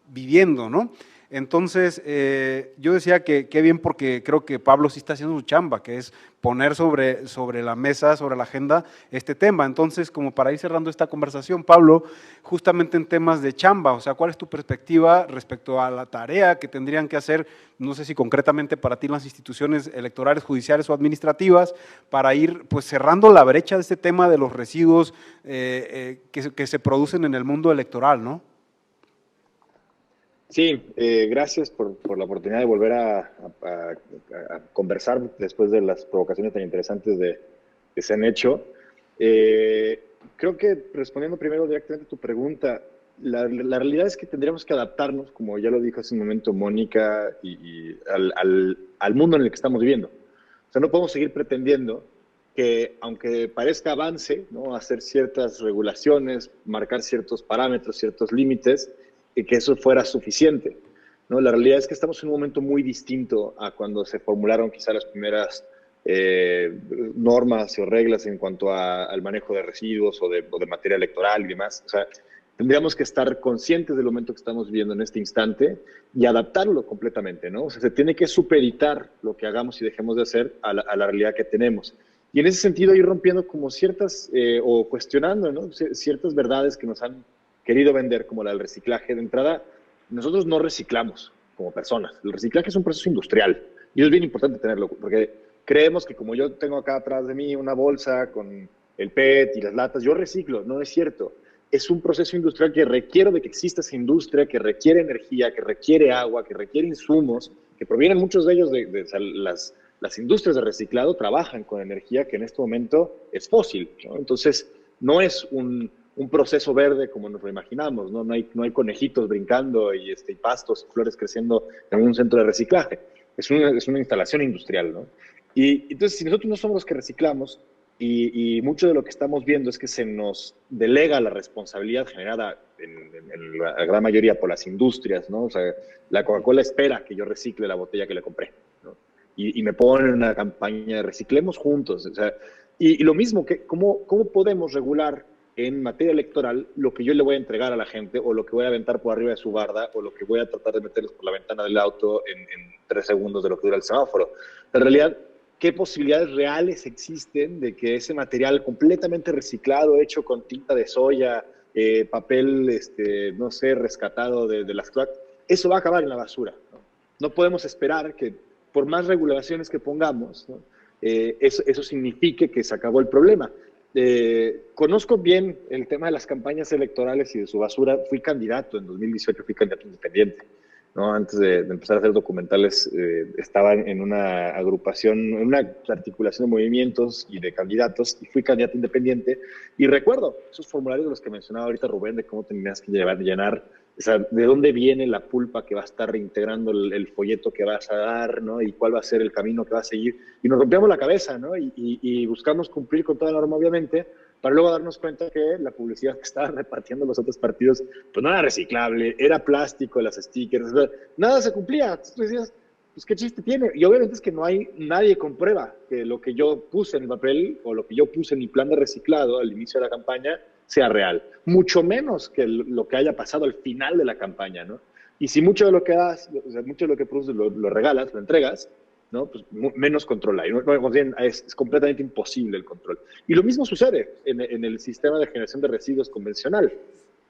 Speaker 1: viviendo, ¿no? Entonces, yo decía que qué bien, porque creo que Pablo sí está haciendo su chamba, que es poner sobre la mesa, sobre la agenda, este tema. Entonces, como para ir cerrando esta conversación, Pablo, justamente en temas de chamba, o sea, ¿cuál es tu perspectiva respecto a la tarea que tendrían que hacer, no sé si concretamente para ti, las instituciones electorales, judiciales o administrativas, para ir pues cerrando la brecha de este tema de los residuos que se producen en el mundo electoral, ¿no?
Speaker 10: Sí, gracias por la oportunidad de volver a conversar después de las provocaciones tan interesantes que se han hecho. Creo que respondiendo primero directamente a tu pregunta, la realidad es que tendríamos que adaptarnos, como ya lo dijo hace un momento Mónica, y al mundo en el que estamos viviendo. O sea, no podemos seguir pretendiendo que, aunque parezca avance, ¿no?, hacer ciertas regulaciones, marcar ciertos parámetros, ciertos límites, que eso fuera suficiente, ¿no? La realidad es que estamos en un momento muy distinto a cuando se formularon quizá las primeras normas o reglas en cuanto al manejo de residuos o de materia electoral y demás. O sea, tendríamos que estar conscientes del momento que estamos viviendo en este instante y adaptarlo completamente, ¿no? O sea, se tiene que supeditar lo que hagamos y dejemos de hacer a la realidad que tenemos. Y en ese sentido ir rompiendo como ciertas, o cuestionando, ¿no?, ciertas verdades que nos han querido vender, como la del reciclaje. De entrada, nosotros no reciclamos como personas. El reciclaje es un proceso industrial y es bien importante tenerlo, porque creemos que como yo tengo acá atrás de mí una bolsa con el PET y las latas, yo reciclo. No es cierto. Es un proceso industrial que requiere de que exista esa industria, que requiere energía, que requiere agua, que requiere insumos, que provienen muchos de ellos de las industrias de reciclado, trabajan con energía que en este momento es fósil, ¿no? Entonces, no es un proceso verde como nos lo imaginamos, ¿no? No hay conejitos brincando y pastos y flores creciendo en un centro de reciclaje. Es una instalación industrial, ¿no? Y entonces, si nosotros no somos los que reciclamos, y mucho de lo que estamos viendo es que se nos delega la responsabilidad generada en la gran mayoría por las industrias, ¿no? O sea, la Coca-Cola espera que yo recicle la botella que le compré, ¿no? Y me ponen una campaña de reciclemos juntos. O sea, y lo mismo, ¿cómo podemos regular en materia electoral lo que yo le voy a entregar a la gente, o lo que voy a aventar por arriba de su barda, o lo que voy a tratar de meterles por la ventana del auto en 3 segundos de lo que dura el semáforo? En realidad, ¿qué posibilidades reales existen de que ese material completamente reciclado, hecho con tinta de soya, papel, no sé, rescatado de las cloacas, eso va a acabar en la basura, ¿no? No podemos esperar que, por más regulaciones que pongamos, ¿no?, eso signifique que se acabó el problema. Conozco bien el tema de las campañas electorales y de su basura. Fui candidato en 2018, fui candidato independiente, ¿no? Antes de empezar a hacer documentales, estaba en una agrupación, en una articulación de movimientos y de candidatos, y fui candidato independiente. Y recuerdo esos formularios de los que mencionaba ahorita Rubén, de cómo tenías que llenar, o sea, de dónde viene la pulpa que va a estar reintegrando el folleto que vas a dar, ¿no? Y cuál va a ser el camino que va a seguir. Y nos rompíamos la cabeza, ¿no? Y buscamos cumplir con toda la norma, obviamente, para luego darnos cuenta que la publicidad que estaban repartiendo los otros partidos, pues no era reciclable, era plástico, las stickers, nada se cumplía. Entonces tú decías, pues qué chiste tiene. Y obviamente es que no hay nadie comprueba que lo que yo puse en el papel, o lo que yo puse en mi plan de reciclado al inicio de la campaña, sea real. Mucho menos que lo que haya pasado al final de la campaña, ¿no? Y si mucho de lo que das, o sea, mucho de lo que produces lo regalas, lo entregas, ¿no?, pues menos control hay. Es completamente imposible el control. Y lo mismo sucede en el sistema de generación de residuos convencional.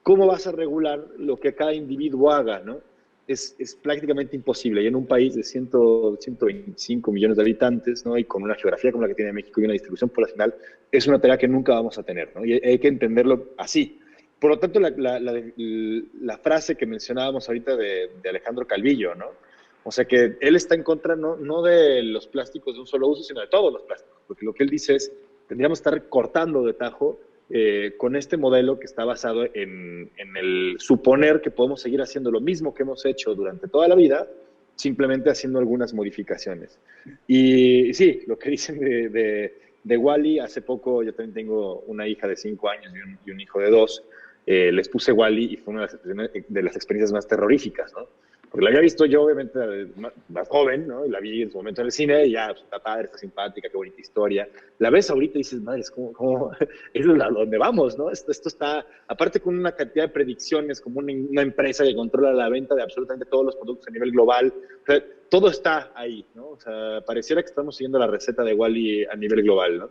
Speaker 10: ¿Cómo vas a regular lo que cada individuo haga, ¿no? Es prácticamente imposible. Y en un país de 125 millones de habitantes, ¿no?, y con una geografía como la que tiene México y una distribución poblacional, es una tarea que nunca vamos a tener, ¿no? Y hay que entenderlo así. Por lo tanto, la frase que mencionábamos ahorita de Alejandro Calvillo, ¿no? O sea, que él está en contra no de los plásticos de un solo uso, sino de todos los plásticos, porque lo que él dice es, tendríamos que estar cortando de tajo con este modelo que está basado en el suponer que podemos seguir haciendo lo mismo que hemos hecho durante toda la vida, simplemente haciendo algunas modificaciones. Y sí, lo que dicen de WALL-E, hace poco yo también tengo una hija de 5 años y un hijo de 2, les puse WALL-E y fue una de las experiencias más terroríficas, ¿no? Porque la había visto yo, obviamente, más joven, ¿no? Y la vi en su momento en el cine y ya, pues, está padre, está simpática, qué bonita historia. La ves ahorita y dices, madre, ¿cómo? Eso es a donde vamos, ¿no? Esto está, aparte con una cantidad de predicciones, como una empresa que controla la venta de absolutamente todos los productos a nivel global. O sea, todo está ahí, ¿no? O sea, pareciera que estamos siguiendo la receta de WALL-E a nivel global, ¿no?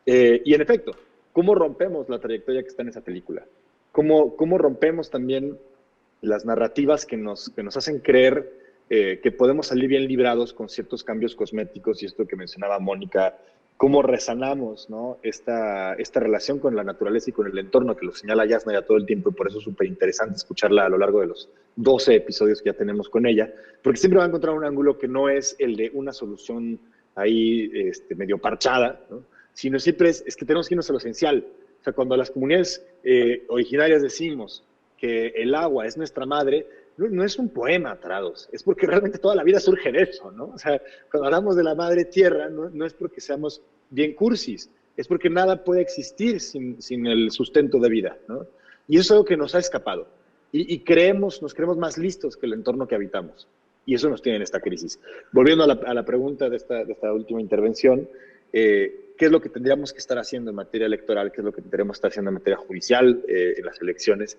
Speaker 10: Y en efecto, ¿cómo rompemos la trayectoria que está en esa película? ¿Cómo rompemos también las narrativas que nos hacen creer que podemos salir bien librados con ciertos cambios cosméticos? Y esto que mencionaba Mónica, cómo resanamos, ¿no? esta relación con la naturaleza y con el entorno, que lo señala Yasna ya todo el tiempo, y por eso es súper interesante escucharla a lo largo de los 12 episodios que ya tenemos con ella, porque siempre va a encontrar un ángulo que no es el de una solución ahí medio parchada, ¿no? Sino siempre es que tenemos que irnos a lo esencial. O sea, cuando las comunidades originarias decimos que el agua es nuestra madre, no es un poema, tarados, es porque realmente toda la vida surge de eso, ¿no? O sea, cuando hablamos de la madre tierra, no es porque seamos bien cursis, es porque nada puede existir sin el sustento de vida, ¿no? Y eso es algo que nos ha escapado. Y nos creemos más listos que el entorno que habitamos. Y eso nos tiene en esta crisis. Volviendo a la pregunta de esta última intervención, ¿qué es lo que tendríamos que estar haciendo en materia electoral? ¿Qué es lo que tendríamos que estar haciendo en materia judicial en las elecciones?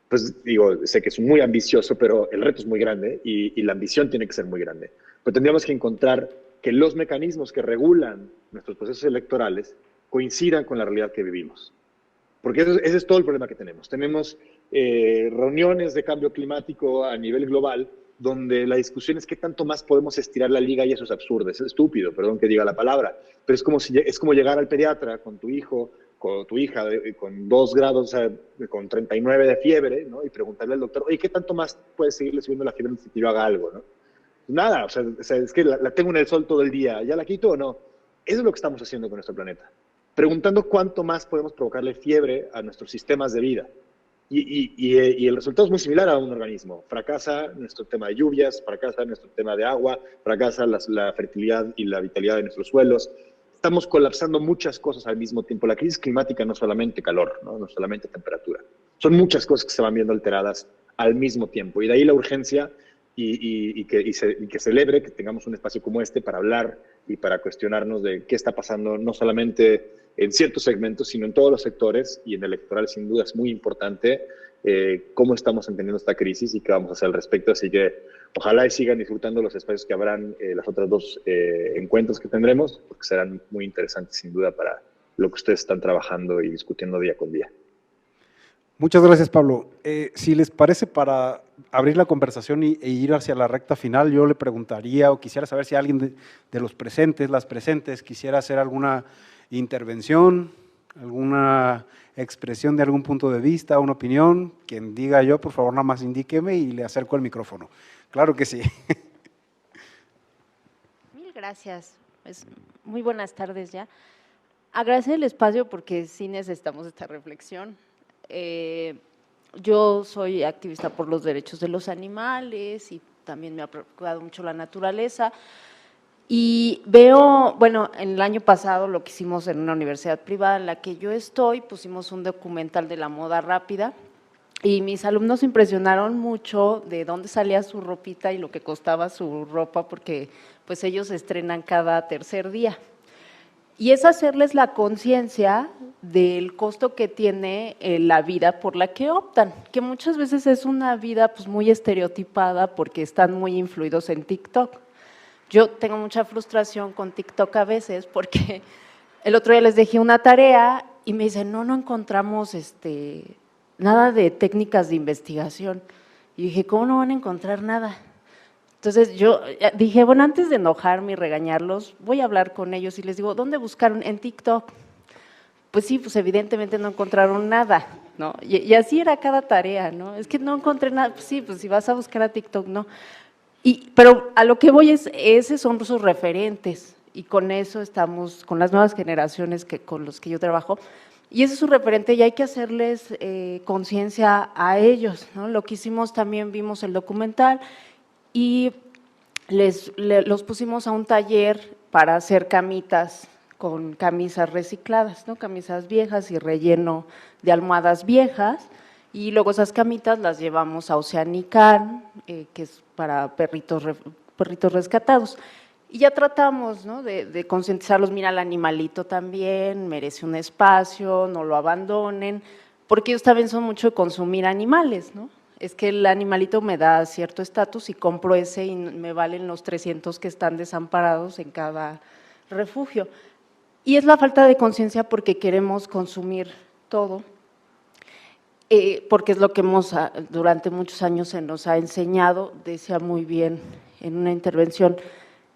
Speaker 10: Pues digo, sé que es muy ambicioso, pero el reto es muy grande y la ambición tiene que ser muy grande. Pero tendríamos que encontrar que los mecanismos que regulan nuestros procesos electorales coincidan con la realidad que vivimos. Porque ese es todo el problema que tenemos. Tenemos reuniones de cambio climático a nivel global donde la discusión es qué tanto más podemos estirar la liga, y eso es absurdo, es estúpido, perdón que diga la palabra, pero es como llegar al pediatra con tu hijo, con tu hija con 2 grados, o sea, con 39 de fiebre, ¿no? Y preguntarle al doctor, oye, ¿qué tanto más puedes seguirle subiendo la fiebre si yo haga algo, ¿no? Nada, o sea es que la tengo en el sol todo el día, ¿ya la quito o no? Eso es lo que estamos haciendo con nuestro planeta, preguntando cuánto más podemos provocarle fiebre a nuestros sistemas de vida. Y el resultado es muy similar a un organismo. Fracasa nuestro tema de lluvias, fracasa nuestro tema de agua, fracasa la fertilidad y la vitalidad de nuestros suelos. Estamos colapsando muchas cosas al mismo tiempo. La crisis climática no es solamente calor, no solamente temperatura. Son muchas cosas que se van viendo alteradas al mismo tiempo. Y de ahí la urgencia y que celebre que tengamos un espacio como este para hablar y para cuestionarnos de qué está pasando, no solamente en ciertos segmentos, sino en todos los sectores, y en el electoral sin duda es muy importante cómo estamos entendiendo esta crisis y qué vamos a hacer al respecto. Así que ojalá y sigan disfrutando los espacios que habrán, las otras 2 encuentros que tendremos, porque serán muy interesantes sin duda para lo que ustedes están trabajando y discutiendo día con día.
Speaker 1: Muchas gracias, Pablo. Si les parece, para abrir la conversación e ir hacia la recta final, yo le preguntaría o quisiera saber si alguien de los presentes, las presentes, quisiera hacer alguna intervención, alguna expresión de algún punto de vista, una opinión. Quien diga yo, por favor, nada más indíqueme y le acerco el micrófono. Claro que sí.
Speaker 14: Mil gracias. Pues, muy buenas tardes ya. Agradecer el espacio porque sí necesitamos esta reflexión. Yo soy activista por los derechos de los animales y también me ha preocupado mucho la naturaleza. Y veo, bueno, en el año pasado lo que hicimos en una universidad privada en la que yo estoy, pusimos un documental de la moda rápida y mis alumnos se impresionaron mucho de dónde salía su ropita y lo que costaba su ropa, porque pues ellos se estrenan cada tercer día. Y es hacerles la conciencia del costo que tiene la vida por la que optan, que muchas veces es una vida pues muy estereotipada porque están muy influidos en TikTok. Yo tengo mucha frustración con TikTok a veces porque el otro día les dejé una tarea y me dicen, no encontramos nada de técnicas de investigación. Y dije, ¿cómo no van a encontrar nada? Entonces yo dije, bueno, antes de enojarme y regañarlos, voy a hablar con ellos y les digo, ¿dónde buscaron? En TikTok. pues sí, pues evidentemente no encontraron nada, ¿no? Y así era cada tarea, ¿no? Es que no encontré nada, pues sí, pues si vas a buscar a TikTok, no. Pero a lo que voy esos son sus referentes, y con eso estamos, con las nuevas generaciones con los que yo trabajo, y ese es su referente y hay que hacerles conciencia a ellos, ¿no? Lo que hicimos también, vimos el documental y los pusimos a un taller para hacer camitas con camisas recicladas, ¿no? Camisas viejas y relleno de almohadas viejas, y luego esas camitas las llevamos a Oceanican, que es para perritos rescatados. Y ya tratamos, ¿no?, de concientizarlos, mira, el animalito también merece un espacio, no lo abandonen, porque ellos también son mucho de consumir animales, ¿no? Es que el animalito me da cierto estatus y compro ese y me valen los 300 que están desamparados en cada refugio. Y es la falta de conciencia porque queremos consumir todo, porque es lo que durante muchos años se nos ha enseñado, decía muy bien en una intervención,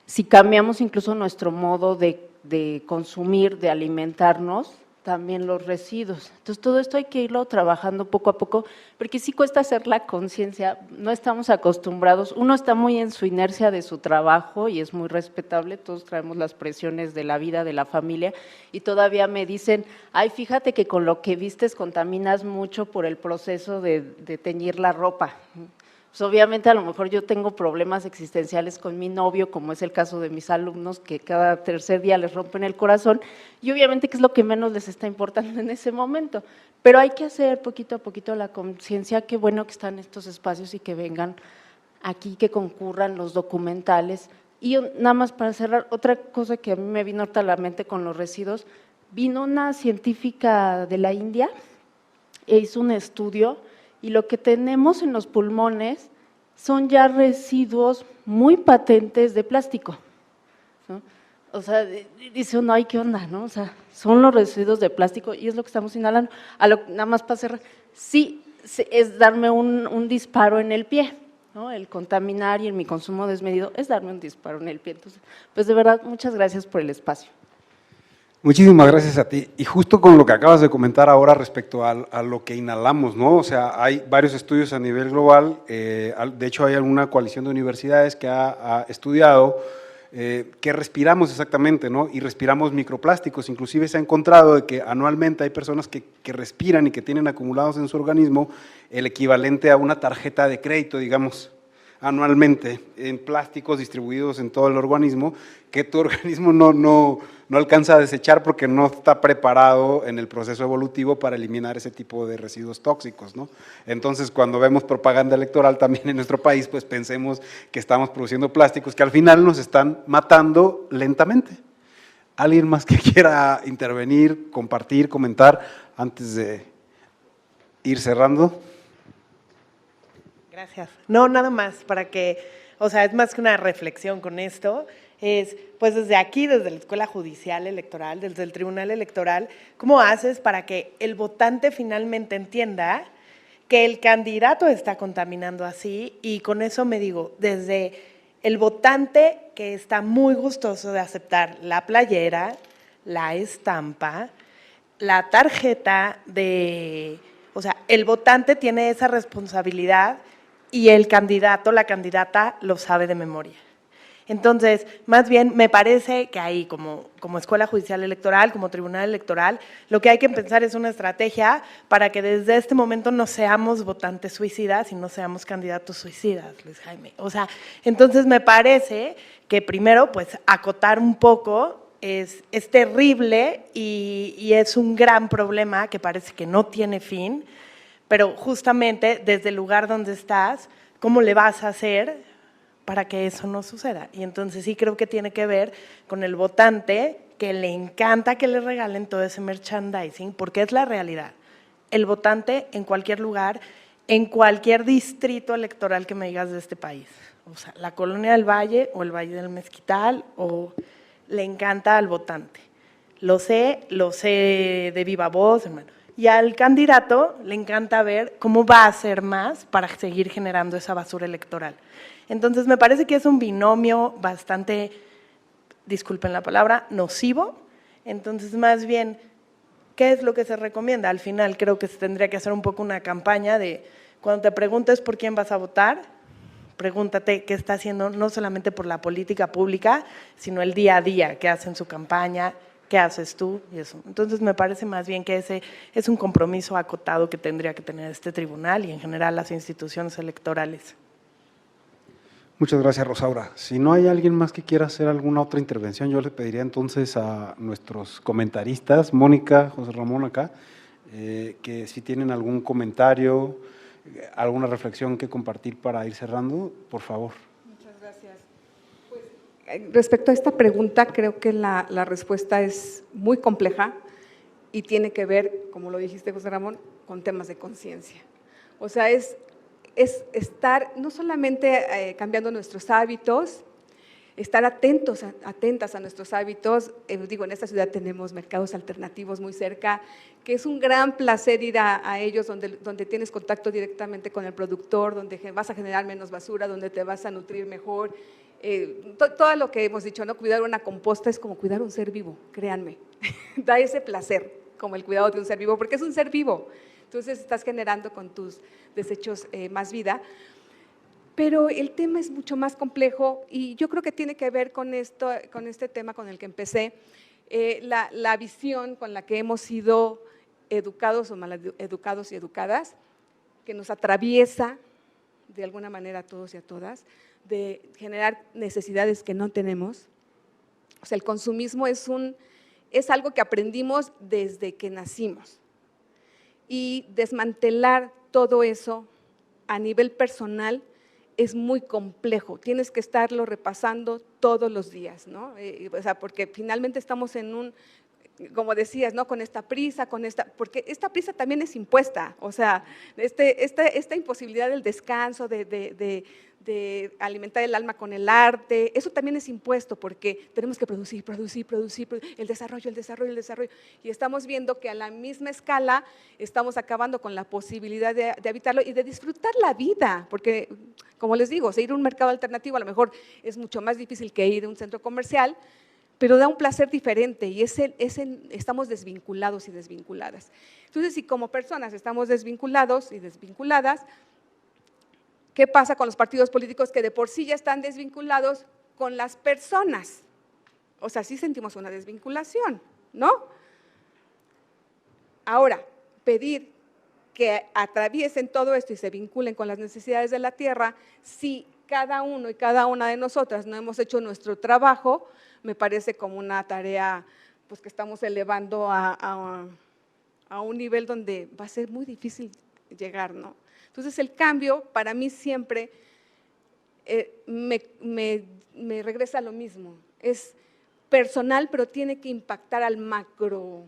Speaker 14: si cambiamos incluso nuestro modo de consumir, de alimentarnos, también los residuos. Entonces, todo esto hay que irlo trabajando poco a poco, porque sí cuesta hacer la conciencia, no estamos acostumbrados, uno está muy en su inercia de su trabajo y es muy respetable, todos traemos las presiones de la vida, de la familia, y todavía me dicen, ay, fíjate que con lo que vistes contaminas mucho por el proceso de teñir la ropa. Pues obviamente a lo mejor yo tengo problemas existenciales con mi novio, como es el caso de mis alumnos, que cada tercer día les rompen el corazón, y obviamente que es lo que menos les está importando en ese momento. Pero hay que hacer poquito a poquito la conciencia, qué bueno que están estos espacios y que vengan aquí, que concurran los documentales. Y nada más para cerrar, otra cosa que a mí me vino ahorita a la mente con los residuos, vino una científica de la India e hizo un estudio, y lo que tenemos en los pulmones son ya residuos muy patentes de plástico, ¿no? O sea, dice uno, ay, ¿qué onda, no? O sea, son los residuos de plástico y es lo que estamos inhalando. Nada más para cerrar, sí, es darme un disparo en el pie, ¿no? El contaminar y en mi consumo desmedido es darme un disparo en el pie. Entonces, pues de verdad, muchas gracias por el espacio.
Speaker 1: Muchísimas gracias a ti. Y justo con lo que acabas de comentar ahora respecto a lo que inhalamos, ¿no? O sea, hay varios estudios a nivel global, de hecho hay alguna coalición de universidades que ha estudiado qué respiramos exactamente, ¿no? Y respiramos microplásticos, inclusive se ha encontrado de que anualmente hay personas que respiran y que tienen acumulados en su organismo el equivalente a una tarjeta de crédito, digamos, anualmente, en plásticos distribuidos en todo el organismo, que tu organismo no alcanza a desechar porque no está preparado en el proceso evolutivo para eliminar ese tipo de residuos tóxicos, ¿no? Entonces, cuando vemos propaganda electoral también en nuestro país, pues pensemos que estamos produciendo plásticos que al final nos están matando lentamente. ¿Alguien más que quiera intervenir, compartir, comentar antes de ir cerrando?
Speaker 15: Gracias. No, nada más para que, o sea, es más que una reflexión con esto, es pues desde aquí, desde la Escuela Judicial Electoral, desde el Tribunal Electoral, ¿cómo haces para que el votante finalmente entienda que el candidato está contaminando así? Y con eso me digo, desde el votante que está muy gustoso de aceptar la playera, la estampa, la tarjeta o sea, el votante tiene esa responsabilidad y el candidato, la candidata, lo sabe de memoria. Entonces, más bien me parece que ahí, como Escuela Judicial Electoral, como Tribunal Electoral, lo que hay que pensar es una estrategia para que desde este momento no seamos votantes suicidas y no seamos candidatos suicidas, Luis Jaime. O sea, entonces me parece que primero, pues, acotar un poco es terrible y es un gran problema que parece que no tiene fin, pero justamente desde el lugar donde estás, ¿cómo le vas a hacer para que eso no suceda? Y entonces sí creo que tiene que ver con el votante que le encanta que le regalen todo ese merchandising, porque es la realidad. El votante en cualquier lugar, en cualquier distrito electoral que me digas de este país, o sea, la Colonia del Valle o el Valle del Mezquital, o le encanta al votante. Lo sé de viva voz, hermano. Y al candidato le encanta ver cómo va a hacer más para seguir generando esa basura electoral. Entonces, me parece que es un binomio bastante, disculpen la palabra, nocivo. Entonces, más bien, ¿qué es lo que se recomienda? Al final creo que se tendría que hacer un poco una campaña de cuando te preguntes por quién vas a votar, pregúntate qué está haciendo, no solamente por la política pública, sino el día a día, qué hace en su campaña, qué haces tú y eso. Entonces me parece más bien que ese es un compromiso acotado que tendría que tener este tribunal y en general las instituciones electorales.
Speaker 1: Muchas gracias, Rosaura. Si no hay alguien más que quiera hacer alguna otra intervención, yo le pediría entonces a nuestros comentaristas, Mónica, José Ramón acá, que si tienen algún comentario, alguna reflexión que compartir para ir cerrando, por favor.
Speaker 12: Muchas gracias. Pues, respecto a esta pregunta, creo que la respuesta es muy compleja y tiene que ver, como lo dijiste, José Ramón, con temas de conciencia. O sea, es estar no solamente cambiando nuestros hábitos, estar atentas a nuestros hábitos. Digo, en esta ciudad tenemos mercados alternativos muy cerca, que es un gran placer ir a ellos, donde tienes contacto directamente con el productor, donde vas a generar menos basura, donde te vas a nutrir mejor. Todo lo que hemos dicho, ¿no? Cuidar una composta es como cuidar un ser vivo, créanme. Da ese placer, como el cuidado de un ser vivo, porque es un ser vivo. Entonces estás generando con tus desechos más vida. Pero el tema es mucho más complejo y yo creo que tiene que ver con este tema con el que empecé, la visión con la que hemos sido educados o maleducados y educadas, que nos atraviesa de alguna manera a todos y a todas, de generar necesidades que no tenemos. O sea, el consumismo es algo que aprendimos desde que nacimos. Y desmantelar todo eso a nivel personal es muy complejo, tienes que estarlo repasando todos los días, ¿no? O sea, porque finalmente estamos en como decías, ¿no? Con esta prisa, porque esta prisa también es impuesta, o sea, esta imposibilidad del descanso, de alimentar el alma con el arte, eso también es impuesto porque tenemos que producir, el desarrollo, y estamos viendo que a la misma escala estamos acabando con la posibilidad de habitarlo y de disfrutar la vida, porque, como les digo, ir a un mercado alternativo a lo mejor es mucho más difícil que ir a un centro comercial, pero da un placer diferente y estamos desvinculados y desvinculadas. Entonces, si como personas estamos desvinculados y desvinculadas, ¿qué pasa con los partidos políticos que de por sí ya están desvinculados con las personas? O sea, sí sentimos una desvinculación, ¿no? Ahora, pedir que atraviesen todo esto y se vinculen con las necesidades de la tierra, si cada uno y cada una de nosotras no hemos hecho nuestro trabajo, me parece como una tarea pues, que estamos elevando a un nivel donde va a ser muy difícil llegar, ¿no? Entonces, el cambio para mí siempre me regresa a lo mismo. Es personal, pero tiene que impactar al macro.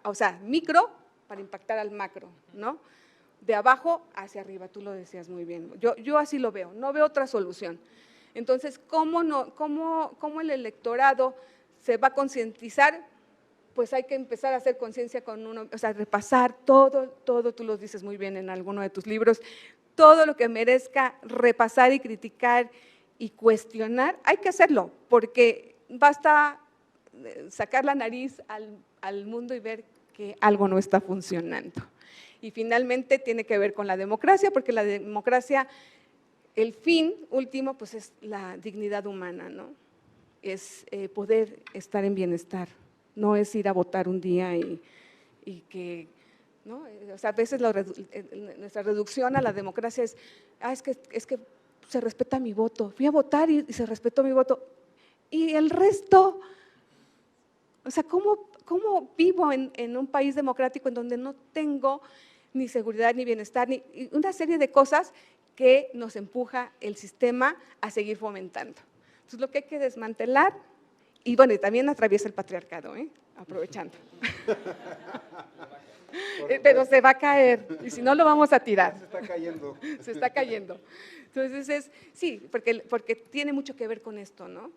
Speaker 12: O sea, micro para impactar al macro, ¿no? De abajo hacia arriba, tú lo decías muy bien. Yo así lo veo, no veo otra solución. Entonces, ¿cómo el electorado se va a concientizar? Pues hay que empezar a hacer conciencia con uno, o sea, repasar todo, tú lo dices muy bien en alguno de tus libros, todo lo que merezca repasar y criticar y cuestionar, hay que hacerlo, porque basta sacar la nariz al mundo y ver que algo no está funcionando. Y finalmente tiene que ver con la democracia, porque la democracia, el fin último, pues es la dignidad humana, ¿no? Es poder estar en bienestar. No es ir a votar un día y que, ¿no? O sea, a veces nuestra reducción a la democracia es que se respeta mi voto. Fui a votar y se respetó mi voto. Y el resto, o sea, ¿cómo vivo en un país democrático en donde no tengo ni seguridad ni bienestar, ni una serie de cosas que nos empuja el sistema a seguir fomentando? Entonces, lo que hay que desmantelar. Y bueno, y también atraviesa el patriarcado, aprovechando. Pero se va a caer, y si no lo vamos a tirar.
Speaker 1: Se está cayendo.
Speaker 12: Se está cayendo. Entonces, sí, porque tiene mucho que ver con esto, ¿no?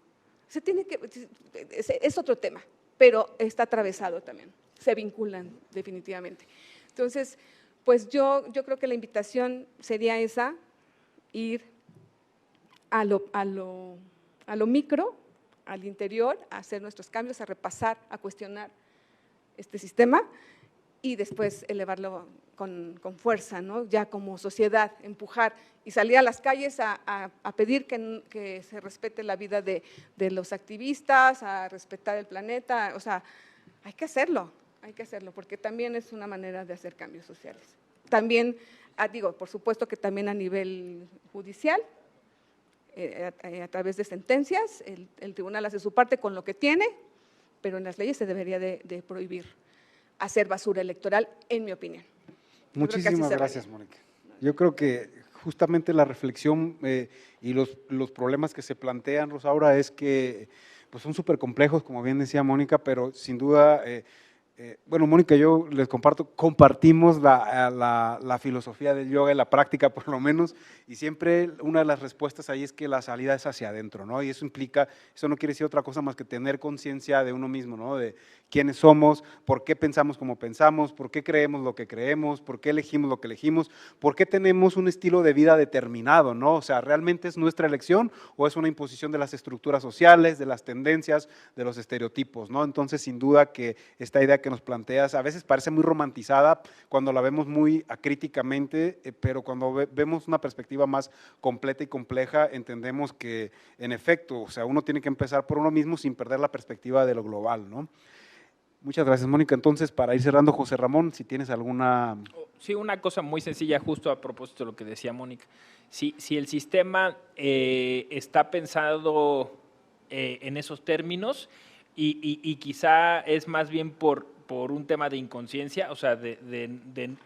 Speaker 12: Es otro tema, pero está atravesado también, se vinculan definitivamente. Entonces, pues yo creo que la invitación sería esa, ir a lo micro, al interior, a hacer nuestros cambios, a repasar, a cuestionar este sistema y después elevarlo con fuerza, ¿no? Ya como sociedad, empujar y salir a las calles a pedir que se respete la vida de los activistas, a respetar el planeta. O sea, hay que hacerlo, porque también es una manera de hacer cambios sociales. También, digo, por supuesto que también a nivel judicial, a través de sentencias, el tribunal hace su parte con lo que tiene, pero en las leyes se debería de prohibir hacer basura electoral, en mi opinión.
Speaker 1: Muchísimas gracias, Mónica. Yo creo que justamente la reflexión y los problemas que se plantean, Rosaura, es que pues son súper complejos, como bien decía Mónica, pero sin duda, bueno, Mónica y yo les compartimos la filosofía del yoga y la práctica por lo menos, y siempre una de las respuestas ahí es que la salida es hacia adentro, ¿no? Y eso no quiere decir otra cosa más que tener conciencia de uno mismo, ¿no? De quiénes somos, por qué pensamos como pensamos, por qué creemos lo que creemos, por qué elegimos lo que elegimos, por qué tenemos un estilo de vida determinado, ¿no? O sea, ¿realmente es nuestra elección o es una imposición de las estructuras sociales, de las tendencias, de los estereotipos, ¿no? Entonces, sin duda que esta idea que nos planteas a veces parece muy romantizada cuando la vemos muy acríticamente, pero cuando vemos una perspectiva más completa y compleja, entendemos que, en efecto, o sea, uno tiene que empezar por uno mismo sin perder la perspectiva de lo global, ¿no? Muchas gracias, Mónica. Entonces, para ir cerrando, José Ramón, si tienes alguna…
Speaker 13: Sí, una cosa muy sencilla, justo a propósito de lo que decía Mónica. Si el sistema está pensado en esos términos y quizá es más bien por un tema de inconsciencia, o sea,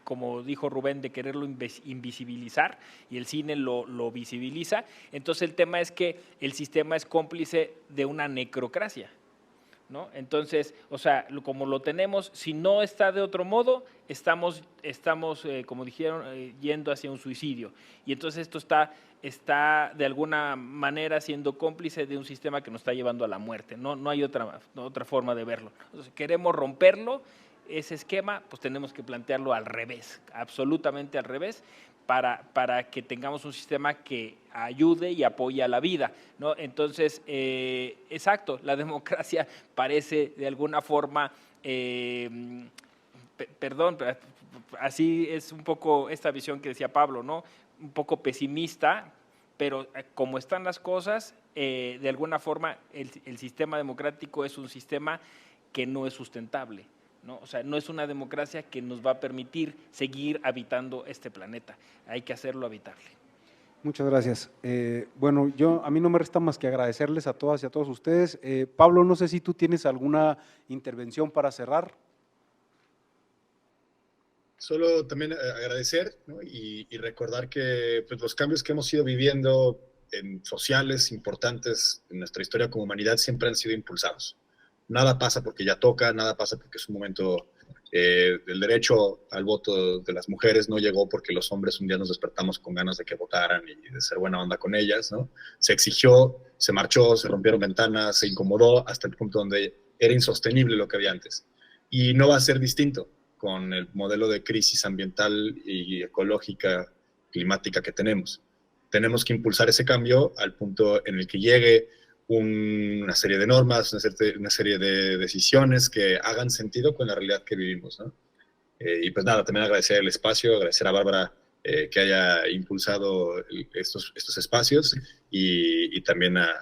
Speaker 13: como dijo Rubén, de quererlo invisibilizar, y el cine lo visibiliza, entonces el tema es que el sistema es cómplice de una necrocracia, ¿no? Entonces, o sea, como lo tenemos, si no está de otro modo, estamos como dijeron, yendo hacia un suicidio. Y entonces esto está de alguna manera siendo cómplice de un sistema que nos está llevando a la muerte. No hay otra forma de verlo. Entonces, queremos romperlo, ese esquema, pues tenemos que plantearlo al revés, absolutamente al revés, para que tengamos un sistema que ayude y apoye a la vida, ¿no? Entonces, exacto, la democracia parece de alguna forma, perdón, así es un poco esta visión que decía Pablo, ¿no? Un poco pesimista, pero como están las cosas, de alguna forma el sistema democrático es un sistema que no es sustentable, ¿no? O sea, no es una democracia que nos va a permitir seguir habitando este planeta. Hay que hacerlo habitable.
Speaker 1: Muchas gracias. Bueno, a mí no me resta más que agradecerles a todas y a todos ustedes. Pablo, no sé si tú tienes alguna intervención para cerrar.
Speaker 16: Solo también agradecer, ¿no? y recordar que pues, los cambios que hemos ido viviendo en sociales importantes en nuestra historia como humanidad siempre han sido impulsados. Nada pasa porque ya toca, nada pasa porque es un momento… el derecho al voto de las mujeres no llegó porque los hombres un día nos despertamos con ganas de que votaran y de ser buena onda con ellas, ¿no? Se exigió, se marchó, se rompieron ventanas, se incomodó hasta el punto donde era insostenible lo que había antes. Y no va a ser distinto con el modelo de crisis ambiental y ecológica, climática que tenemos. Tenemos que impulsar ese cambio al punto en el que llegue una serie de normas, una serie de decisiones que hagan sentido con la realidad que vivimos, ¿no? Y pues nada, también agradecer el espacio, agradecer a Bárbara que haya impulsado estos espacios y también a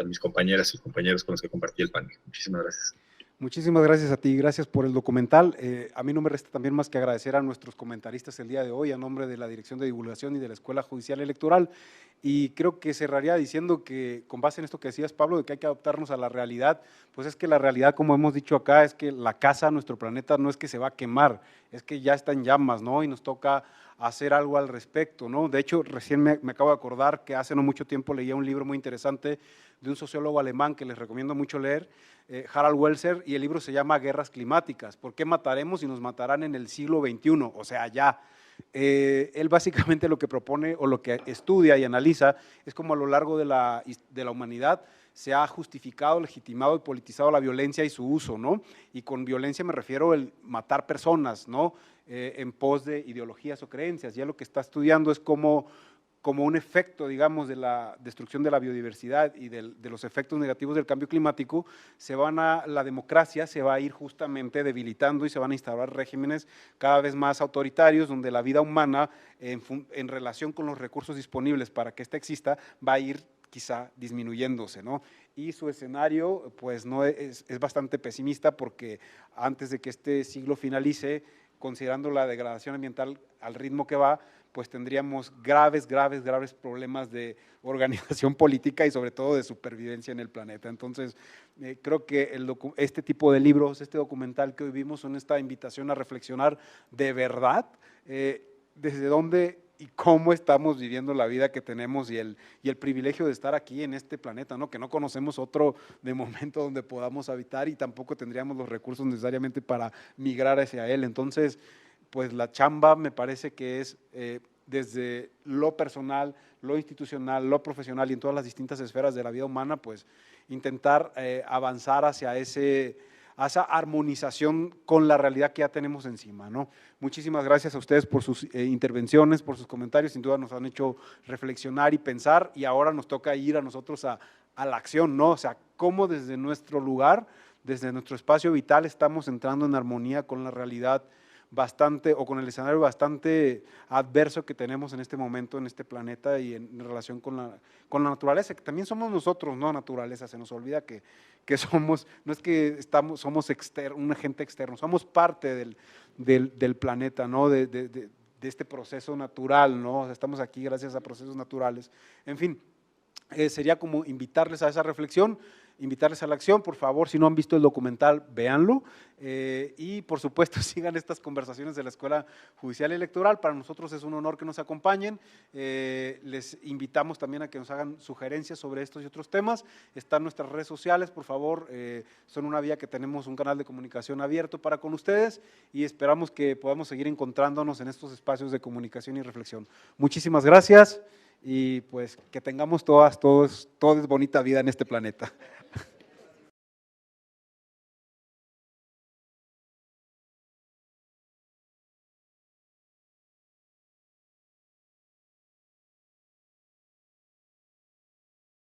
Speaker 16: mis compañeras y compañeros con los que compartí el panel. Muchísimas gracias.
Speaker 1: Muchísimas gracias a ti, gracias por el documental. A mí no me resta también más que agradecer a nuestros comentaristas el día de hoy, a nombre de la Dirección de Divulgación y de la Escuela Judicial Electoral, y creo que cerraría diciendo que, con base en esto que decías, Pablo, de que hay que adaptarnos a la realidad, pues es que la realidad, como hemos dicho acá, es que la casa, nuestro planeta, no es que se va a quemar, es que ya está en llamas, ¿no? Y nos toca hacer algo al respecto, ¿no? De hecho, recién me acabo de acordar que hace no mucho tiempo leía un libro muy interesante de un sociólogo alemán que les recomiendo mucho leer, Harald Welser, y el libro se llama Guerras Climáticas. ¿Por qué mataremos y nos matarán en el siglo XXI? O sea, ya. Él básicamente lo que propone o lo que estudia y analiza es cómo a lo largo de la humanidad se ha justificado, legitimado y politizado la violencia y su uso, ¿no? Y con violencia me refiero el matar personas, ¿no? En pos de ideologías o creencias. Ya lo que está estudiando es cómo como un efecto, digamos, de la destrucción de la biodiversidad y de los efectos negativos del cambio climático, la democracia se va a ir justamente debilitando y se van a instaurar regímenes cada vez más autoritarios, donde la vida humana, en relación con los recursos disponibles para que ésta exista, va a ir quizá disminuyéndose, ¿no? Y su escenario, pues, no es bastante pesimista, porque antes de que este siglo finalice, considerando la degradación ambiental al ritmo que va, pues tendríamos graves problemas de organización política y sobre todo de supervivencia en el planeta. Entonces, creo que este tipo de libros, este documental que hoy vimos, son esta invitación a reflexionar de verdad desde dónde y cómo estamos viviendo la vida que tenemos y el privilegio de estar aquí en este planeta, ¿no? Que no conocemos otro de momento donde podamos habitar y tampoco tendríamos los recursos necesariamente para migrar hacia él. Entonces, pues la chamba me parece que es desde lo personal, lo institucional, lo profesional y en todas las distintas esferas de la vida humana, pues intentar avanzar hacia esa armonización con la realidad que ya tenemos encima, ¿no? Muchísimas gracias a ustedes por sus intervenciones, por sus comentarios, sin duda nos han hecho reflexionar y pensar, y ahora nos toca ir a nosotros a la acción, ¿no? O sea, cómo desde nuestro lugar, desde nuestro espacio vital estamos entrando en armonía con la realidad con el escenario bastante adverso que tenemos en este momento en este planeta y en relación con la naturaleza, que también somos nosotros, ¿no? Naturaleza, se nos olvida que somos, no es que somos un agente externo, somos parte del planeta, ¿no? De este proceso natural, ¿no? O sea, estamos aquí gracias a procesos naturales. En fin, sería como invitarles a esa reflexión, invitarles a la acción. Por favor, si no han visto el documental, véanlo, y por supuesto sigan estas conversaciones de la Escuela Judicial Electoral. Para nosotros es un honor que nos acompañen. Les invitamos también a que nos hagan sugerencias sobre estos y otros temas. Están nuestras redes sociales, por favor, son una vía que tenemos, un canal de comunicación abierto para con ustedes, y esperamos que podamos seguir encontrándonos en estos espacios de comunicación y reflexión. Muchísimas gracias. Y pues que tengamos todos bonita vida en este planeta.